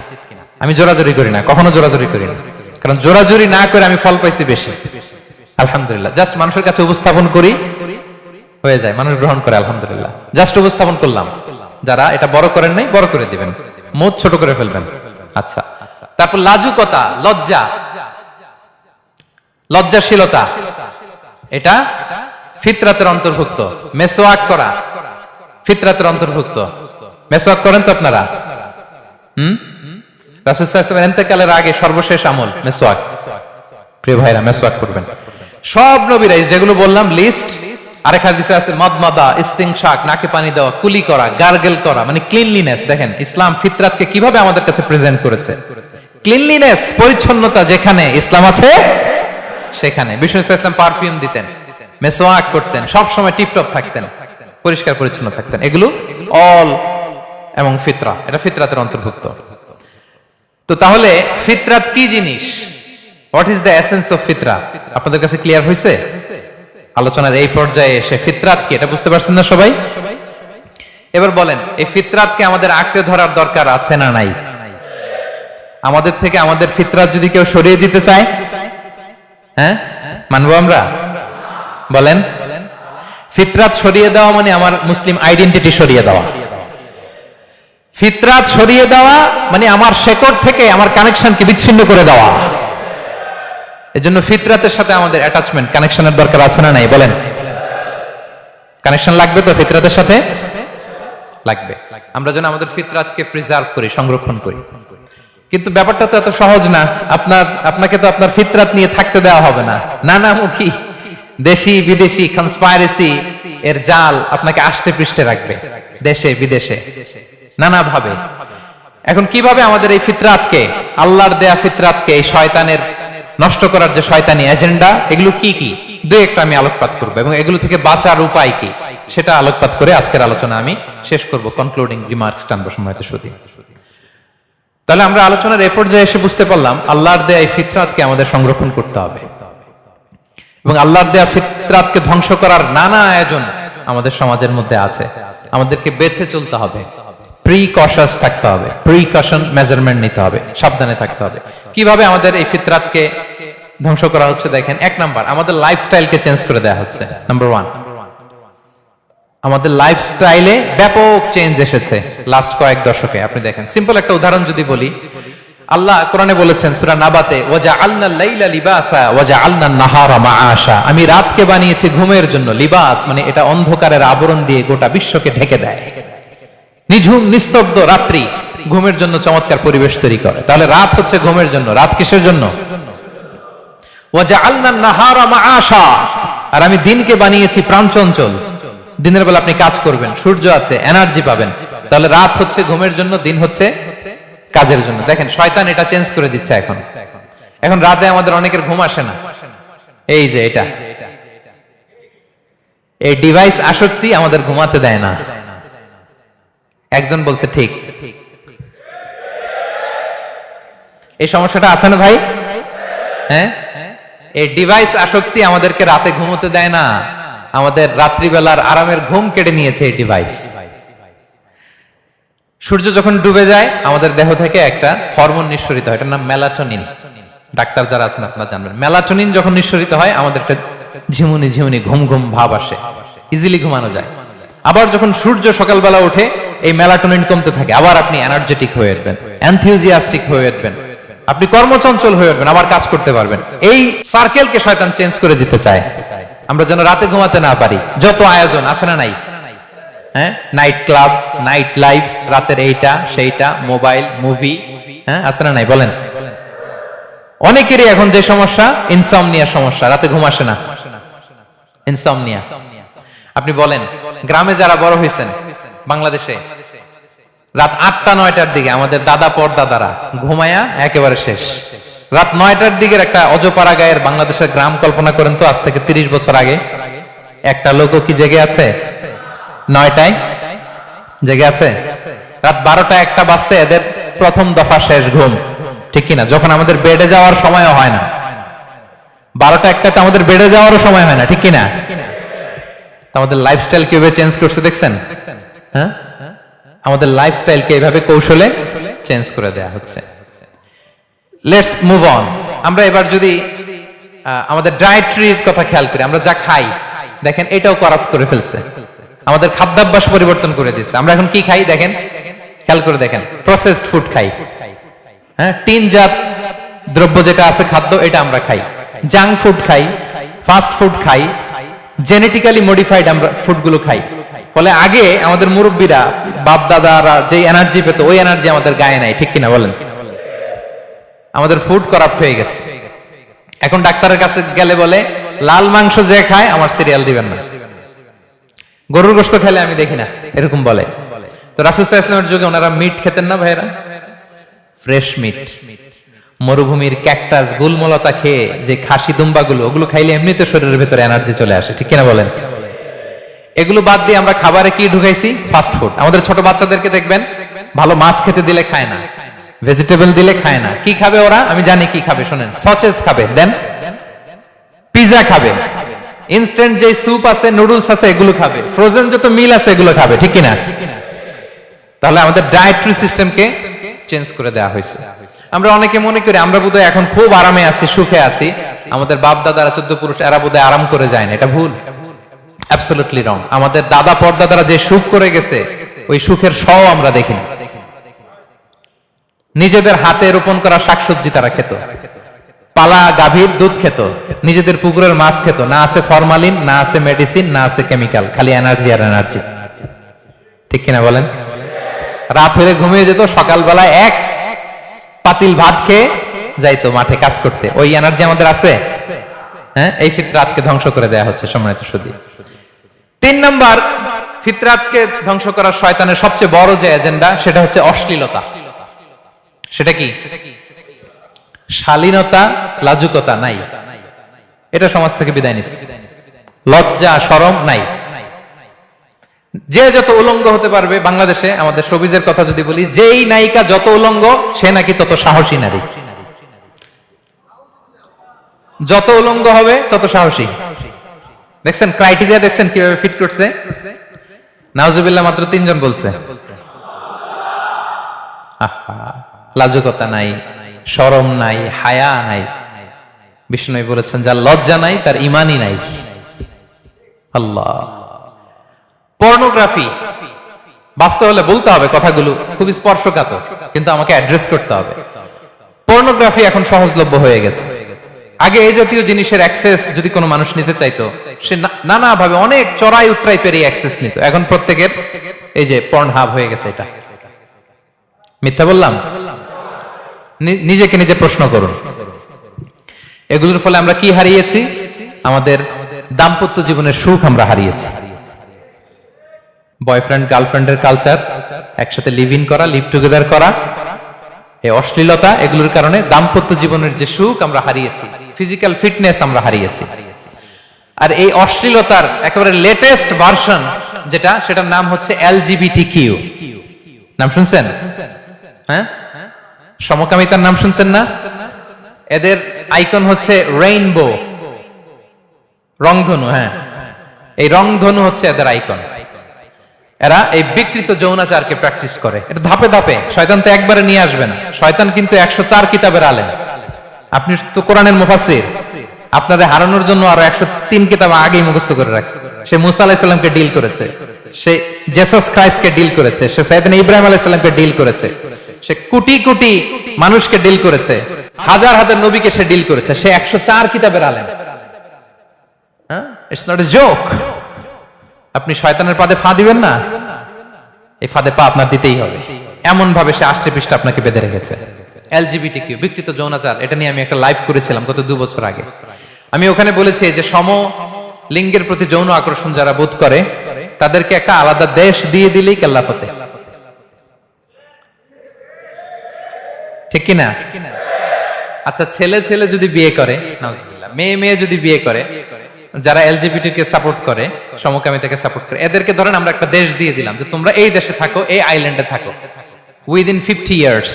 আমি জোরাজুরি করি না, কখনো জোরাজুরি করি না, কারণ জোরাজুরি না করে আমি ফল পাইছি বেশি, আলহামদুলিল্লাহ। জাস্ট মানুষের কাছে উপস্থাপন করি, হয়ে যায়, মানুষ গ্রহণ করে, আলহামদুলিল্লাহ। জাস্ট উপস্থাপন করলাম। যারা এটা বড় করেন নাই, বড় করে দিবেন, মুখ ছোট করে ফেলবেন। আচ্ছা, তারপর লাজুকতা, লজ্জা, লজ্জাশীলতা, এটা ফিতরাতের অন্তর্ভুক্ত। মেসওয়াক করা ফিতরাতের অন্তর্ভুক্ত। মেসওয়াক করেন তো আপনারা? রাসূল সাল্লাল্লাহু আলাইহি ওয়াসাল্লামের ইন্তেকালের আগে সর্বশেষ আমল মেসওয়াক। প্রিয় ভাইরা, মেসওয়াক করবেন। সব নবীরা যেগুলো বললাম লিস্ট, আরেক হাদিসে আছে মাদমাদা, ইস্তিনশাক, নাকে পানি দেওয়া, কুলি করা, গার্গেল করা, মানে ক্লিনলিনেস। দেখেন ইসলাম ফিতরাতকে কিভাবে আমাদের কাছে প্রেজেন্ট করেছে। ক্লিনলিনেস, পরিচ্ছন্নতা যেখানে ইসলাম আছে সেখানে। বিষ্ণু ইসলাম পারফিউম দিতেন, মেসওয়াক করতেন, সব সময় টিপটপ থাকতেন, পরিষ্কার পরিচ্ছন্ন থাকতেন। এগুলো অল এবং ফিতরা, এটা ফিতরাতের অন্তর্ভুক্ত। তো তাহলে ফিতরাত কি জিনিস? What is the essence of ফিতরা? আপনাদের কাছে ক্লিয়ার হয়েছে? আলোচনার এই পর্যায়ে এসে ফিতরাত কি এটা বুঝতে পারছেন না সবাই? এবার বলেন, এই ফিতরাতকে আমাদের আঁকড়ে ধরার দরকার আছে না নাই? আমাদের থেকে আমাদের ফিতরাত যদি কেউ সরিয়ে দিতে চায়, হ্যাঁ, মানবো আমরা? বলেন, ফিতরাত সরিয়ে দেওয়া মানে আমার মুসলিম আইডেন্টিটি সরিয়ে দেওয়া। ফিতরাত সরিয়ে দেওয়া মানে আমার শেকড় থেকে আমার কানেকশনকে বিচ্ছিন্ন করে দেওয়া। এজন্য ফিতরাতের সাথে আমাদের অ্যাটাচমেন্ট, কানেকশনের দরকার আছে না নাই? বলেন, কানেকশন লাগবে তো ফিতরাতের সাথে? লাগবে। আমরা যেন আমাদের ফিতরাতকে প্রিজার্ভ করি, সংরক্ষণ করি। কিন্তু ব্যাপারটা তো এত সহজ না। আপনাকে তো আপনার ফিতরাত নিয়ে থাকতে দেওয়া হবে না। নানামুখী দেশি বিদেশি কনস্পাইরেসি এর জাল আপনাকে আষ্টে পৃষ্ঠে রাখবে, দেশে বিদেশে নানাভাবে। এখন কিভাবে আমাদের এই ফিতরাতকে, আল্লাহর দেয়া ফিতরাতকে, এই শয়তানের নষ্ট করার যে শয়তানি এজেন্ডা, এগুলো কি কি দুই একটা আমি আলোকপাত করবো এবং এগুলো থেকে বাঁচার উপায় কি সেটা আলোকপাত করে আজকের আলোচনা আমি শেষ করব। কনক্লুডিং রিমার্কস টানবো সময়তে শুধু। তাহলে আমরা আলোচনার এ পর্যায়ে এসে বুঝতে পারলাম আল্লাহর দেয়া এই ফিতরাতকে আমাদের সংরক্ষণ করতে হবে এবং আল্লাহর দেয়া ফিতরাতকে ধ্বংস করার নানা আয়োজন আমাদের সমাজের মধ্যে আছে। আমাদেরকে বেছে চলতে হবে, প্রিকশাস থাকতে হবে, প্রিকশন মেজারমেন্ট নিতে হবে, সাবধানে থাকতে হবে। কিভাবে আমাদের এই ফিতরাতকে ধ্বংস করা হচ্ছে? দেখেন, 1 নাম্বার, আমাদের লাইফস্টাইলকে চেঞ্জ করে দেওয়া হচ্ছে। নাম্বার 1, আমাদের লাইফস্টাইলে ব্যাপক চেঞ্জ এসেছে লাস্ট কয়েক দশকে। আপনি দেখেন, সিম্পল একটা উদাহরণ যদি বলি, আল্লাহ কোরআনে বলেছেন সূরা নাবাতে, ওয়াজআলনাল লাইলা লিবাসা ওয়াজআলনান নাহারা মাআশা। আমি রাতকে বানিয়েছি ঘুমের জন্য, লিবাস মানে এটা অন্ধকারের আবরণ দিয়ে গোটা বিশ্বকে ঢেকে দেয়। নিঝুম নিস্তব্ধ রাত্রি ঘুমের জন্য চমৎকার পরিবেশ তৈরি করে। তাহলে রাত হচ্ছে ঘুমের জন্য, রাত কিসের জন্য? ওয়াজআলনান নাহারা মাআশা, আর আমি দিনকে বানিয়েছি প্রাণচঞ্চল। দিনের বেলা আপনি কাজ করবেন, সূর্য আছে, এনার্জি পাবেন। তাহলে রাত হচ্ছে ঘুমের জন্য, দিন হচ্ছে কাজের জন্য। দেখেন শয়তান এটা চেঞ্জ করে দিচ্ছে। এখন রাতে আমাদের অনেকের ঘুম আসে না। এই যে এটা, এই ডিভাইস আসক্তি আমাদের ঘুমাতে দেয় না। একজন বলছে ঠিক। এই সমস্যাটা আছে না ভাই? হ্যাঁ, এই ডিভাইস আসক্তি আমাদেরকে রাতে ঘুমোতে দেয় না। আমাদের রাত্রিবেলার আরামের ঘুম কেড়ে নিয়েছে এই ডিভাইস। সূর্য যখন ডুবে যায় আমাদের দেহ থেকে একটা হরমোন নিঃসরিত হয়, এটার নাম মেলাটোনিন। ডাক্তার যারা আছেন আপনারা জানবেন, মেলাটোনিন যখন নিঃসরিত হয় আমাদের একটা ঝিমুনি ঝিমুনি ঘুম ঘুম ভাব আসে, ইজিলি ঘুমানো যায়। আবার যখন সূর্য সকালবেলা ওঠে এই মেলাটোনিন কমতে থাকে, আবার আপনি এনার্জেটিক হয়ে উঠবেন, এনথিউজিয়াস্টিক হয়ে উঠবেন, আপনি কর্মচঞ্চল হয়ে উঠবেন, আবার কাজ করতে পারবেন। এই সার্কেলকে শয়তান চেঞ্জ করে দিতে চায়, আমরা যেন রাতে ঘুমাতে না পারি। যত আয়োজন আছে না নাই, হ্যাঁ, নাইট ক্লাব, নাইট লাইফ, রাতের এইটা সেইটা, মোবাইল, মুভি, হ্যাঁ, আছে না নাই বলেন? অনেকেরই এখন যে সমস্যা, ইনসমনিয়া সমস্যা, রাতে ঘুম আসে না, ইনসমনিয়া। আপনি বলেন গ্রামে যারা বড় হয়েছেন বাংলাদেশে, রাত 8টা-9টার দিকে আমাদের দাদা পরদাদারা ঘুমায়া একেবারে শেষ। রাত 9টার দিকের একটা অজপাড়া গায়ের বাংলাদেশের গ্রাম কল্পনা করেন তো, আজ থেকে 30 বছর আগে একটা লোকও কি জেগে আছে? 9টায় জেগে আছে। রাত 12টা-1টা বাজতে এদের প্রথম দফা শেষ ঘুম, ঠিক কিনা? যখন আমাদের বেডে যাওয়ার সময়ও হয় না, 12টা-1টাতে আমাদের বেডে যাওয়ারও সময় হয় না, ঠিক কিনা? আমাদের লাইফস্টাইল কিভাবে চেঞ্জ করছে দেখছেন? হ্যাঁ, আমাদের লাইফস্টাইলকে এইভাবে কৌশলে চেঞ্জ করে দেয়া হচ্ছে। Let's move on. আমরা এবার যদি আমাদের ডায়েটরির কথা খেয়াল করি, আমরা যা খাই দেখেন এটাও করাপ্ট করে ফেলছে, আমাদের খাদ্যাভ্যাস পরিবর্তন করে দিচ্ছে। আমরা এখন কি খাই দেখেন, খেয়াল করে দেখেন, প্রসেসড ফুড খাই। হ্যাঁ, টিনজাত দ্রব্য যেটা আছে খাদ্য, এটা আমরা খাই। জাঙ্ক ফুড খাই, ফাস্ট ফুড খাই, জেনেটিক্যালি মডিফাইড আমরা ফুডগুলো খাই। ফলে আগে আমাদের মুরব্বীরা, বাপ দাদারা যে এনার্জি পেত, ওই এনার্জি আমাদের গায়ে নাই, ঠিক কিনা বলেন? আমাদের ফুড করাপ্ট হয়ে গেছে। এখন ডাক্তারের কাছে গেলে বলে লাল মাংস যে খায় আমার সিরিয়াল দিবেন না, গরুর গোশত খেলে আমি দেখি না, এরকম বলে। তো রাসূল সাল্লাল্লাহু আলাইহি ওয়াসাল্লামের যুগে ওনারা মিট খেতেন না ভাইরা, ফ্রেশ মিট। মরুভূমির ক্যাকটাস, গুলমলতা খেয়ে যে খাসি দুম্বাগুলো, ওগুলো খাইলে এমনিতে শরীরের ভিতরে এনার্জি চলে আসে, ঠিক কিনা বলেন? এগুলো বাদ দিয়ে আমরা খাবারে কি ঢুকাইছি? Fast food. আমাদের ছোট বাচ্চাদেরকে দেখবেন ভালো মাছ খেতে দিলে খায় না, ভেজিটেবল দিলে খায় না। কি খাবে ওরা? আমি জানি কি খাবে, শোনেন। সসেজ খাবে, দেন পিজা খাবে, ইনস্ট্যান্ট যে স্যুপ আছে, নুডলস আছে, এগুলো খাবে, ফ্রোজেন যত মিল আছে এগুলো খাবে, ঠিক কিনা? তাহলে আমাদের ডায়েটরি সিস্টেমকে চেঞ্জ করে দেওয়া হয়েছে। আমরা অনেকে মনে করি আমরা বোধহয় এখন খুব আরামে আছি, সুখে আছি, আমাদের বাপ দাদারা 14 পুরুষ এরা বোধহয় আরাম করে যায় না। এটা ভুল, অ্যাবসলিউটলি রং। আমাদের দাদা পরদাদারা যে সুখ করে গেছে, ওই সুখের সহ আমরা দেখি না। নিজেদের হাতে রোপণ করা শাকসবজি তারা খেত, পালা গাভীর দুধ খেত, নিজেদের পুকুরের মাছ খেত। না আছে ফরমালিন, না আছে মেডিসিন, না আছে কেমিক্যাল, খালি এনার্জি আর এনার্জি, ঠিক কিনা বলেন? রাত হলে ঘুমিয়ে যেত, সকালবেলায় এক পাতিল ভাত খেয়ে যাইতো মাঠে কাজ করতে। ওই এনার্জি আমাদের আছে? হ্যাঁ, এই ফিতরাতকে ধ্বংস করে দেয়া হচ্ছে সম্মানিত সুধী। 3 নাম্বার, ফিতরাতকে ধ্বংস করার শয়তানের সবচেয়ে বড় যে এজেন্ডা, সেটা হচ্ছে অশ্লীলতা। সেটা কি? শালীনতা, লাজুকতা নাই, এটা সমাজ থেকে বিদায় নিচ্ছে। লজ্জা শরম নাই। যে যত উলঙ্গ হতে পারবে, বাংলাদেশে আমাদের শোবিজের কথা যদি বলি, যেই নায়িকা যত উলঙ্গ সে নাকি তত সাহসী নারী। যত উলঙ্গ হবে তত সাহসী। দেখছেন ক্রাইটেরিয়া, দেখছেন কিভাবে ফিট করছে? নাউজুবিল্লাহ, মাত্র 3 জন বলছে। লাজুকতা নাই, শরম নাই, হায়া নাই। বিষ্ণু বলেছেন যার লজ্জা নাই তার ঈমানই নাই। আল্লাহ। পর্নোগ্রাফি, বাস্তব হলে বলতে হবে কথাগুলো খুব স্পর্শকাতর, কিন্তু আমাকে অ্যাড্রেস করতে হবে। পর্নোগ্রাফি এখন সহজলভ্য হয়ে গেছে। আগে এই জাতীয় জিনিসের অ্যাক্সেস যদি কোনো মানুষ নিতে চাইতো, সে নানা ভাবে অনেক চড়াই উতরাই পেরিয়ে অ্যাক্সেস নিত। এখন প্রত্যেকের এই যে পর্ন হাব হয়ে গেছে। এটা মিথ্যা বললাম? নিজেকে নিজে প্রশ্ন করুন। এগুলোর ফলে আমরা কি হারিয়েছি? আমাদের দাম্পত্য জীবনের সুখ আমরা হারিয়েছি। বয়ফ্রেন্ড গার্লফ্রেন্ডের কালচার, একসাথে লিভ ইন করা, লিভ টুগেদার করা, এই অশ্লীলতা, এগুলোর কারণে দাম্পত্য জীবনের যে সুখ আমরা হারিয়েছি, ফিজিক্যাল ফিটনেস আমরা হারিয়েছি। আর এই অশ্লীলতার একেবারে লেটেস্ট ভার্সন যেটা, সেটার নাম হচ্ছে LGBTQ। নাম শুনছেন? হ্যাঁ, সমকামিতার নাম শুনছেন না? এদের আইকন হচ্ছে রেইনবো, রংধনু। হ্যাঁ, এই রংধনু হচ্ছে এদের আইকন। এরা এই বিকৃত যৌনাচারকে প্র্যাকটিস করে। এটা ধাপে ধাপে, শয়তান তো একবারে নিয়ে আসবে না। শয়তান কিন্তু 104 কিতাবের আলেম। আপনি তো কোরআনের মুফাসসির, আপনাদের হারানোর জন্য আরো 103 কিতাব আগেই মুখস্থ করে রাখছে। সে মুসা আলাইহিস সালামকে ডিল করেছে, সে জেসাস ক্রাইস্টকে ডিল করেছে, সে সাইয়েদনা ইব্রাহিম আলাইহিস সালামকে ডিল করেছে, সে কোটি কোটি মানুষকে ডিল করেছে, হাজার হাজার নবীকে সে ডিল করেছে। সে 104 কিতাবের আলেম। হ্যাঁ, ইটস নট এ জোক। আপনি শয়তানের ফাঁদে পা দিবেন না, এই ফাঁদে পা আপনার দিতেই হবে। এমন ভাবে সে আষ্টে পৃষ্ঠে আপনাকে বেঁধে রেখেছে। LGBTQ, বিকৃত যৌনাচার, এটা নিয়ে আমি একটা লাইভ করেছিলাম গত 2 বছর আগে। আমি ওখানে বলেছি যে সম লিঙ্গের প্রতি যৌন আকর্ষণ যারা বোধ করে, তাদেরকে একটা আলাদা দেশ দিয়ে দিলেই কেল্লা ফতে। ঠিক কিনা? আচ্ছা, ছেলে ছেলে যদি বিয়ে করে, নাউজুবিল্লাহ, মেয়ে মেয়ে যদি বিয়ে করে, যারা LGBT কে সাপোর্ট করে, সমকামিতাকে সাপোর্ট করে, এদেরকে ধরেন আমরা একটা দেশ দিয়ে দিলাম যে তোমরা এই দেশে থাকো, এই আইল্যান্ডে থাকো। Within 50 years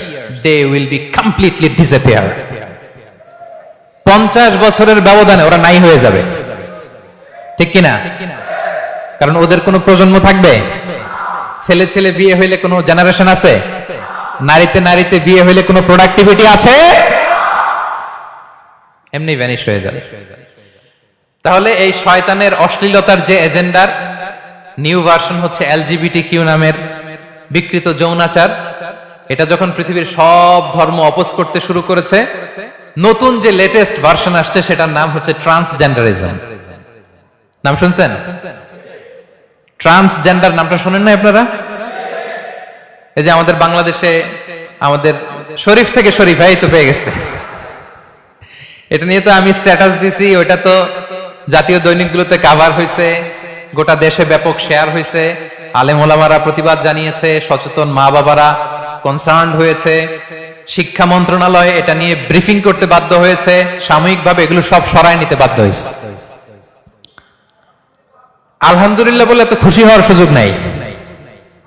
they will be completely disappear. 50 বছরের ব্যবধানে ওরা নাই হয়ে যাবে। ঠিক কিনা? কারণ ওদের কোনো প্রজন্ম থাকবে? ছেলে ছেলে বিয়ে হইলে কোনো জেনারেশন আছে? নারীতে নারীতে বিয়ে হইলে কোনো প্রোডাক্টিভিটি আছে? এমনি ভ্যানিশ হয়ে যাবে। তাহলে এই শয়তানের অশ্লীলতার যে এজেন্ডার নিউ ভার্সন হচ্ছে LGBTQ নামের বিকৃত যৌনাচার। এটা যখন পৃথিবীর সব ধর্ম অপোজ করতে শুরু করেছে, নতুন যে লেটেস্ট ভার্সন আসছে সেটার নাম হচ্ছে ট্রান্সজেন্ডারিজম। নাম শুনছেন? ট্রান্সজেন্ডার নামটা শুনেন না আপনারা? এই যে আমাদের বাংলাদেশে আমাদের শরীফ থেকে শরীফ এই তো পেয়ে গেছে। এটা নিয়ে তো আমি স্ট্যাটাস দিছি, ওইটা তো জাতীয় দৈনিকগুলোতে কভার হয়েছে, গোটা দেশে ব্যাপক শেয়ার হয়েছে, আলেম ওলামারা প্রতিবাদ জানিয়েছে, সচেতন মা বাবারা কনসার্ন হয়েছে, শিক্ষা মন্ত্রণালয় এটা নিয়ে ব্রিফিং করতে বাধ্য হয়েছে, সাময়িকভাবে এগুলো সব সরায় নিতে বাধ্য হয়েছে। আলহামদুলিল্লাহ বলে এত খুশি হওয়ার সুযোগ নাই।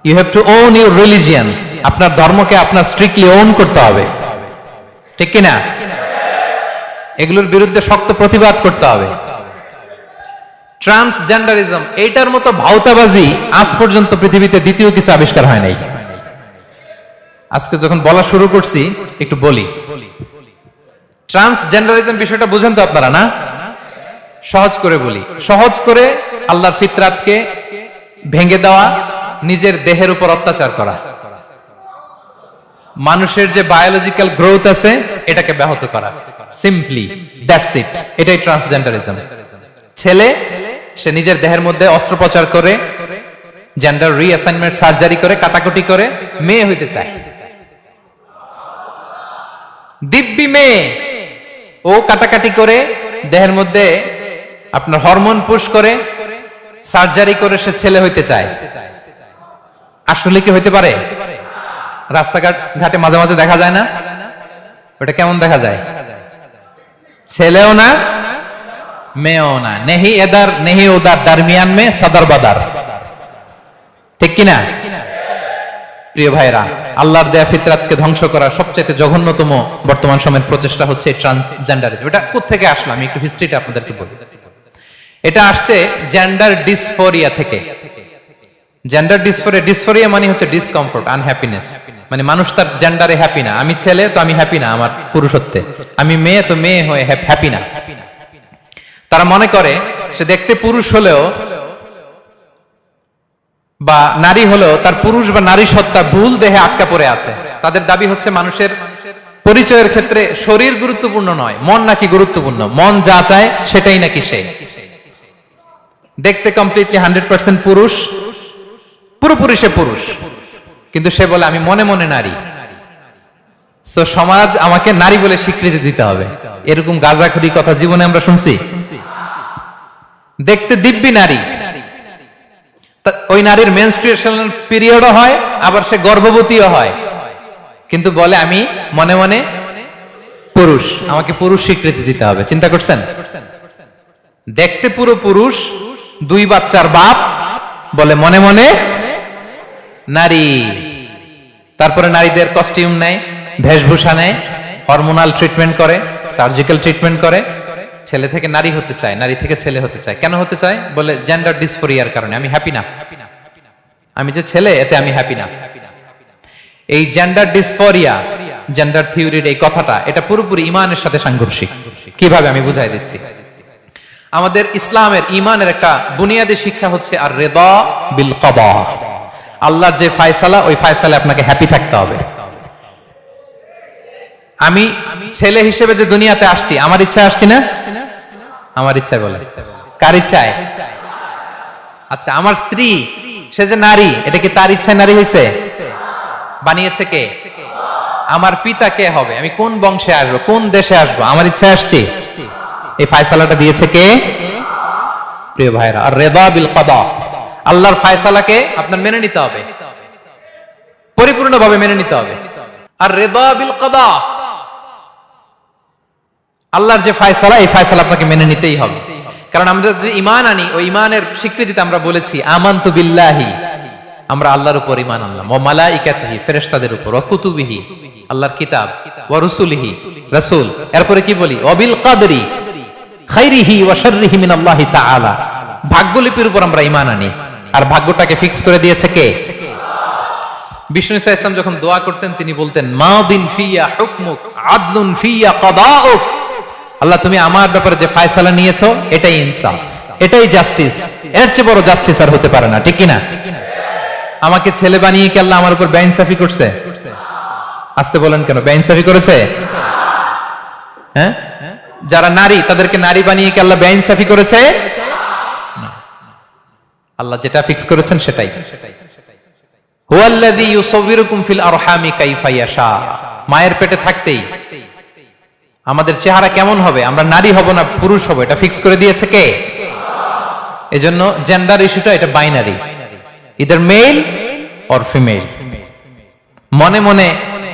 You have to own your religion. আপনার ধর্মকে আপনার স্ট্রিক্টলি ওন করতে হবে। ঠিক কিনা? এগুলোর বিরুদ্ধে শক্ত প্রতিবাদ করতে হবে। ট্রান্সজেন্ডারিজম, এইটার মতো ভাউতাবাজি আজ পর্যন্ত পৃথিবীতে দ্বিতীয় কিছু আবিষ্কার হয় নাই। আজকে যখন বলা শুরু করছি একটু বলি। ট্রান্সজেন্ডারিজম বিষয়টা বুঝেন তো আপনারা না? সহজ করে বলি। সহজ করে আল্লাহর ফিতরাতকে ভেঙে দেওয়া, নিজের দেহের উপর অত্যাচার করা, মানুষের যে বায়োলজিক্যাল গ্রোথ আছে এটাকে ব্যাহত করা। Simply that's it. এটাই ট্রান্সজেন্ডারিজম। ছেলে সে নিজের দেহের মধ্যে অস্ত্রোপচার করে, জেন্ডার রিঅ্যাসাইনমেন্ট সার্জারি করে, কাটাকুটি করে মেয়ে হইতে চায়। দিব্যি মেয়ে, ও কাটাকাটি করে দেহের মধ্যে আপনার হরমোন পুশ করে, সার্জারি করে সে ছেলে হইতে চায়। আসলে কি হইতে পারে? রাস্তাঘাট ঘাটে মাঝে মাঝে দেখা যায় না? ওটা কেমন দেখা যায়? ছেলেও না মেয়েও না, নেহি এদার নেহি ওদার, দারমিয়ান মে সদর বাদার। ঠিক কিনা? প্রিয় ভাইরা, আল্লাহর দেয়া ফিতরাতকে ধ্বংস করার সবচেয়ে জঘন্যতম বর্তমান সময়ের প্রচেষ্টা হচ্ছে ট্রান্সজেন্ডারিজম। এটা কোত্থেকে আসলো আমি একটু হিস্ট্রিটা আপনাদেরকে বলি। এটা আসছে জেন্ডার ডিসফোরিয়া থেকে। জেন্ডার ডিসফোরিয়া, ডিসফোরিয়া মানে হচ্ছে ডিসকমফোর্ট, আনহ্যাপিনেস। মানে মানুষ তার জেন্ডারে হ্যাপি না। আমি ছেলে তো আমি হ্যাপি না আমার পুরুষত্বে, আমি মেয়ে তো মেয়ে হয়ে হ্যাপি না। তারা মনে করে সে দেখতে পুরুষ হলেও বা নারী হলেও তার পুরুষ বা নারী সত্তা ভুল দেহে আটকা পড়ে আছে। তাদের দাবি হচ্ছে মানুষের পরিচয়ের ক্ষেত্রে শরীর গুরুত্বপূর্ণ নয়, মন নাকি গুরুত্বপূর্ণ। মন যা চায় সেটাই নাকি সে। দেখতে কমপ্লিটলি 100% পুরুষ, পুরোপুরি সে পুরুষ, কিন্তু সে বলে আমি মনে মনে নারী। সো সমাজ আমাকে নারী বলে স্বীকৃতি দিতে হবে। এরকম গাঁজাখুরি কথা জীবনে আমরা শুনছি? দেখতে দিব্যি নারী, ওই নারীর মেনস্ট্রুয়েশন পিরিয়ডও হয়, আবার সে গর্ভবতীও হয়, কিন্তু বলে আমি মনে মনে পুরুষ, আমাকে পুরুষ স্বীকৃতি দিতে হবে। চিন্তা করছেন? দেখতে পুরো পুরুষ, 2 বাচ্চার বাপ, বলে মনে মনে নারী। তারপরে নারীদের কস্টিউম নেয়, বেশভূষা নেয়, হরমোনাল ট্রিটমেন্ট করে, সার্জিক্যাল ট্রিটমেন্ট করে, ছেলে থেকে নারী হতে চায়, নারী থেকে ছেলে হতে চায়। কেন হতে চায়? বলে জেন্ডার ডিসফোরিয়ার কারণে। আমি হ্যাপি না, আমি যে ছেলে এতে আমি হ্যাপি না। এই জেন্ডার ডিসফোরিয়া, জেন্ডার থিওরির এই কথাটা, এটা পুরোপুরি ইমানের সাথে সাংঘর্ষিক। কিভাবে আমি বুঝাই দিচ্ছি। আমাদের ইসলামের ইমানের একটা বুনিয়াদী শিক্ষা হচ্ছে আর রিদা বিল কদা। আল্লাহর যে ফয়সালা, ওই ফয়সালায় আপনাকে হ্যাপি থাকতে হবে। আমি ছেলে হিসেবে যে দুনিয়াতে আসছি, আমার ইচ্ছা আসছি না? আমার ইচ্ছায় বলে। কার ইচ্ছায়? আচ্ছা, আমার স্ত্রী সে যে নারী, এটা কি তার ইচ্ছায় নারী হয়েছে? বানিয়েছে কে? আমার পিতা কে হবে, আমি কোন বংশে আসবো, কোন দেশে আসবো, আমার ইচ্ছায় আসছি? এই ফয়সালাটা দিয়েছে কে? প্রিয় ভাইরা, আর রিদা বিল কদা, আল্লাহর ফয়সালাকে আপনার মেনে নিতে হবে, পরিপূর্ণভাবে মেনে নিতে হবে। আর রিদা বিল কদা, আল্লাহর যে ফয়সালা, এই ফয়সালা আপনাকে মেনে নিতেই হবে। কারণ আমরা যে ঈমান আনি, ওই ঈমানের স্বীকৃতিতে আমরা বলেছি আমানতু বিল্লাহি, আমরা আল্লাহর উপর ঈমান আনলাম, ওয়া মালাইকাতিহি, ফেরেশতাদের উপর, ওয়া কুতুবিহি, আল্লাহর কিতাব, ওয়া রুসুলিহি, রাসূল। এরপরে কি বলি? ওয়া বিল কদরি খাইরিহি ওয়া শাররিহি মিনাল্লাহি তাআলা, ভাগ্যলিপির উপর আমরা ঈমান আনি। আর ভাগ্যটাকে ফিক্স করে দিয়েছে কে? বিষ্ণু ইসা ইসলাম যখন দোয়া করতেন, তিনি বলতেন মাদিন ফিয়া হুকমুক আদলুন ফিয়া কদাউক, আল্লাহ তুমি আমার ব্যাপারে যে ফয়সালা নিয়েছো, এটাই ইনসাফ, এটাই জাস্টিস, এর চেয়ে বড় জাস্টিস আর হতে পারে না। ঠিক কি না? আমাকে ছেলে বানিয়ে কি আল্লাহ আমার উপর বেইনসাফি করছে? আসতে বলেন কেন? বেইনসাফি করেছে? হ্যাঁ, যারা নারী, তাদেরকে নারী বানিয়ে কি আল্লাহ বেইনসাফি করেছে? আল্লাহ যেটা ফিক্স করেছেন সেটাই। হুয়াল্লাযী ইউসাউবিরুকুম ফিল আরহামি কাইফা ইয়াশা, মায়ের পেটে থাকতেই আমাদের চেহারা কেমন হবে, আমরা নারী হব না পুরুষ হব, এটা ফিক্স করে দিয়েছে কে? এজন্য জেন্ডার ইস্যুটা এটা binary, either male or female. মনে মনে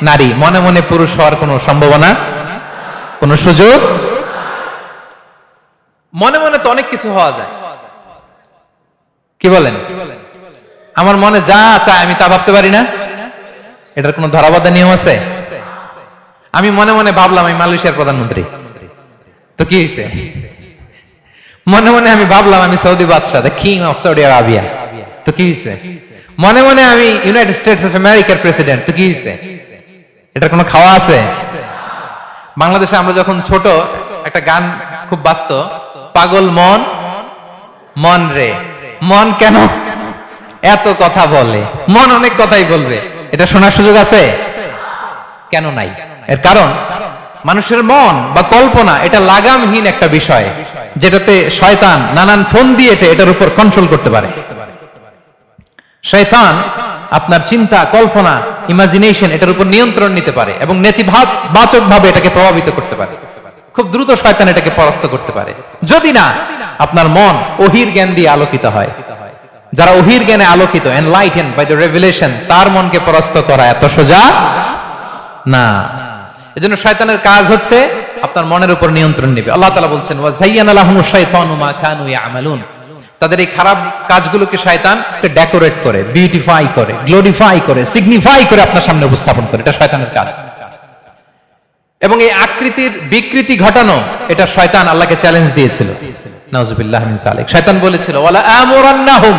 নারী, মনে মনে পুরুষ হওয়ার কোনো সম্ভাবনা, কোনো সুযোগ? মনে মনে তো অনেক কিছু হওয়া যায়। কি বলেন? আমার মনে যা চায় আমি তা ভাবতে পারি না? এটার কোনো ধরাবাধা নিয়ম আছে? আমি মনে মনে ভাবলাম আমি মালয়েশিয়ার প্রধানমন্ত্রী, তো কি হয়েছে? মনে মনে আমি ভাবলাম আমি সৌদি বাদশাহ, the king of Saudi Arabia, তো কি হয়েছে? মনে মনে আমি ইউনাইটেড স্টেটস অফ আমেরিকার প্রেসিডেন্ট, তো কি হয়েছে? এটার কোনো খাওয়া আছে? বাংলাদেশে আমরা যখন ছোট, একটা গান খুব বাস্তব, পাগল মন মন রে, মন কেন এত কথা বলে? মন অনেক কথাই বলবে, এটা শোনার সুযোগ আছে? কেন নাই? এর কারণ মানুষের মন বা কল্পনা এটা লাগামহীন একটা বিষয়, যেটাতে শয়তান নানান ফোন দিয়ে এটার উপর কন্ট্রোল করতে পারে। শয়তান আপনার চিন্তা, কল্পনা, ইমাজিনেশন এটার উপর নিয়ন্ত্রণ নিতে পারে এবং নেতিবাচক ভাবে এটাকে প্রভাবিত করতে পারে। খুব দ্রুত শয়তান এটাকে পরাস্ত করতে পারে, যদি না আপনার মন ওহির জ্ঞান দিয়ে আলোকিত হয়। যারা ওহির জ্ঞানে আলোকিত, এনলাইটেন্ড বাই দ্য রেভেলেশন, তার মনকে পরাস্ত করা এত সোজা না। এজন্য শয়তানের কাজ হচ্ছে আপনার মনের উপর নিয়ন্ত্রণ নেবে। আল্লাহ তাআলা বলছেন ওয়া যায়্যানা লাহুমুশ শাইতানু মা কানু ইয়ামালুন, তাদের এই খারাপ কাজগুলোকে শয়তান ডেকোরেট করে, বিউটিফাই করে, গ্লোরিফাই করে, সিগনিফাই করে আপনার সামনে উপস্থাপন করে। এটা শয়তানের কাজ। এবং এই আকৃতির বিকৃতি ঘটানো, এটা শয়তান আল্লাহকে চ্যালেঞ্জ দিয়েছিল। নাউযুবিল্লাহি মিন যালিক। শয়তান বলেছিল ওয়ালা আমুরান্নাহুম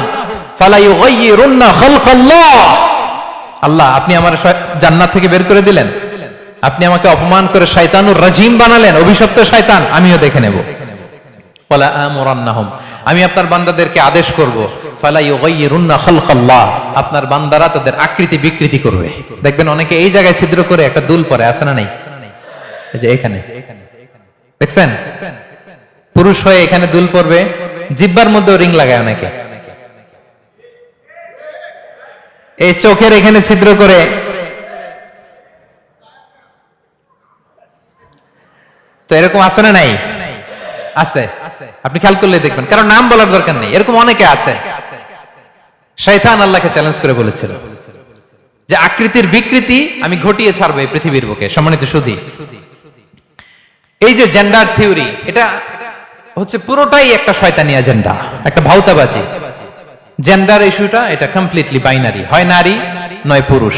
ফালা ইউগাইয়িরুন্না খালকাল্লাহ, আল্লাহ আপনি আমার জান্নাত থেকে বের করে দিলেন, আপনি আমাকে অপমান করে শয়তানুর রাজিম বানালেন, অভিশপ্ত শয়তান, আমিও দেখে নেব। ওয়ালা আমুরান্নাহুম, আমি আপনার বান্দাদেরকে আদেশ করব, ফালা ইউগাইয়িরুন্না খালকাল্লাহ, আপনার বান্দারা তাদের আকৃতি বিকৃতি করবে। দেখবেন অনেকে এই জায়গায় ছিদ্র করে একটা দুল পরে, আছে না নাই? এই যে এখানে দেখছেন, পুরুষ হয়ে এখানে দুল পরবে, জিহ্বার মধ্যেও রিং লাগায় অনেকে, এই চোখের এখানে ছিদ্র করে, তো এরকম আছে না নাই? আছে, আপনি খেয়াল করলে দেখবেন, কারণ নাম বলার দরকার নেই, এরকম অনেকে আছে। শয়তান আল্লাহকে চ্যালেঞ্জ করে বলেছিল যে আকৃতির বিকৃতি আমি ঘটিয়ে ছাড়বো এই পৃথিবীর বুকে। সম্মানিত সুধী, এই যে জেন্ডার থিওরি, এটা হচ্ছে পুরোটাই একটা শয়তানি এজেন্ডা, একটা ভাউতাবাজি। জেন্ডার ইস্যুটা এটা কমপ্লিটলি বাইনারি, হয় নারী নয় পুরুষ।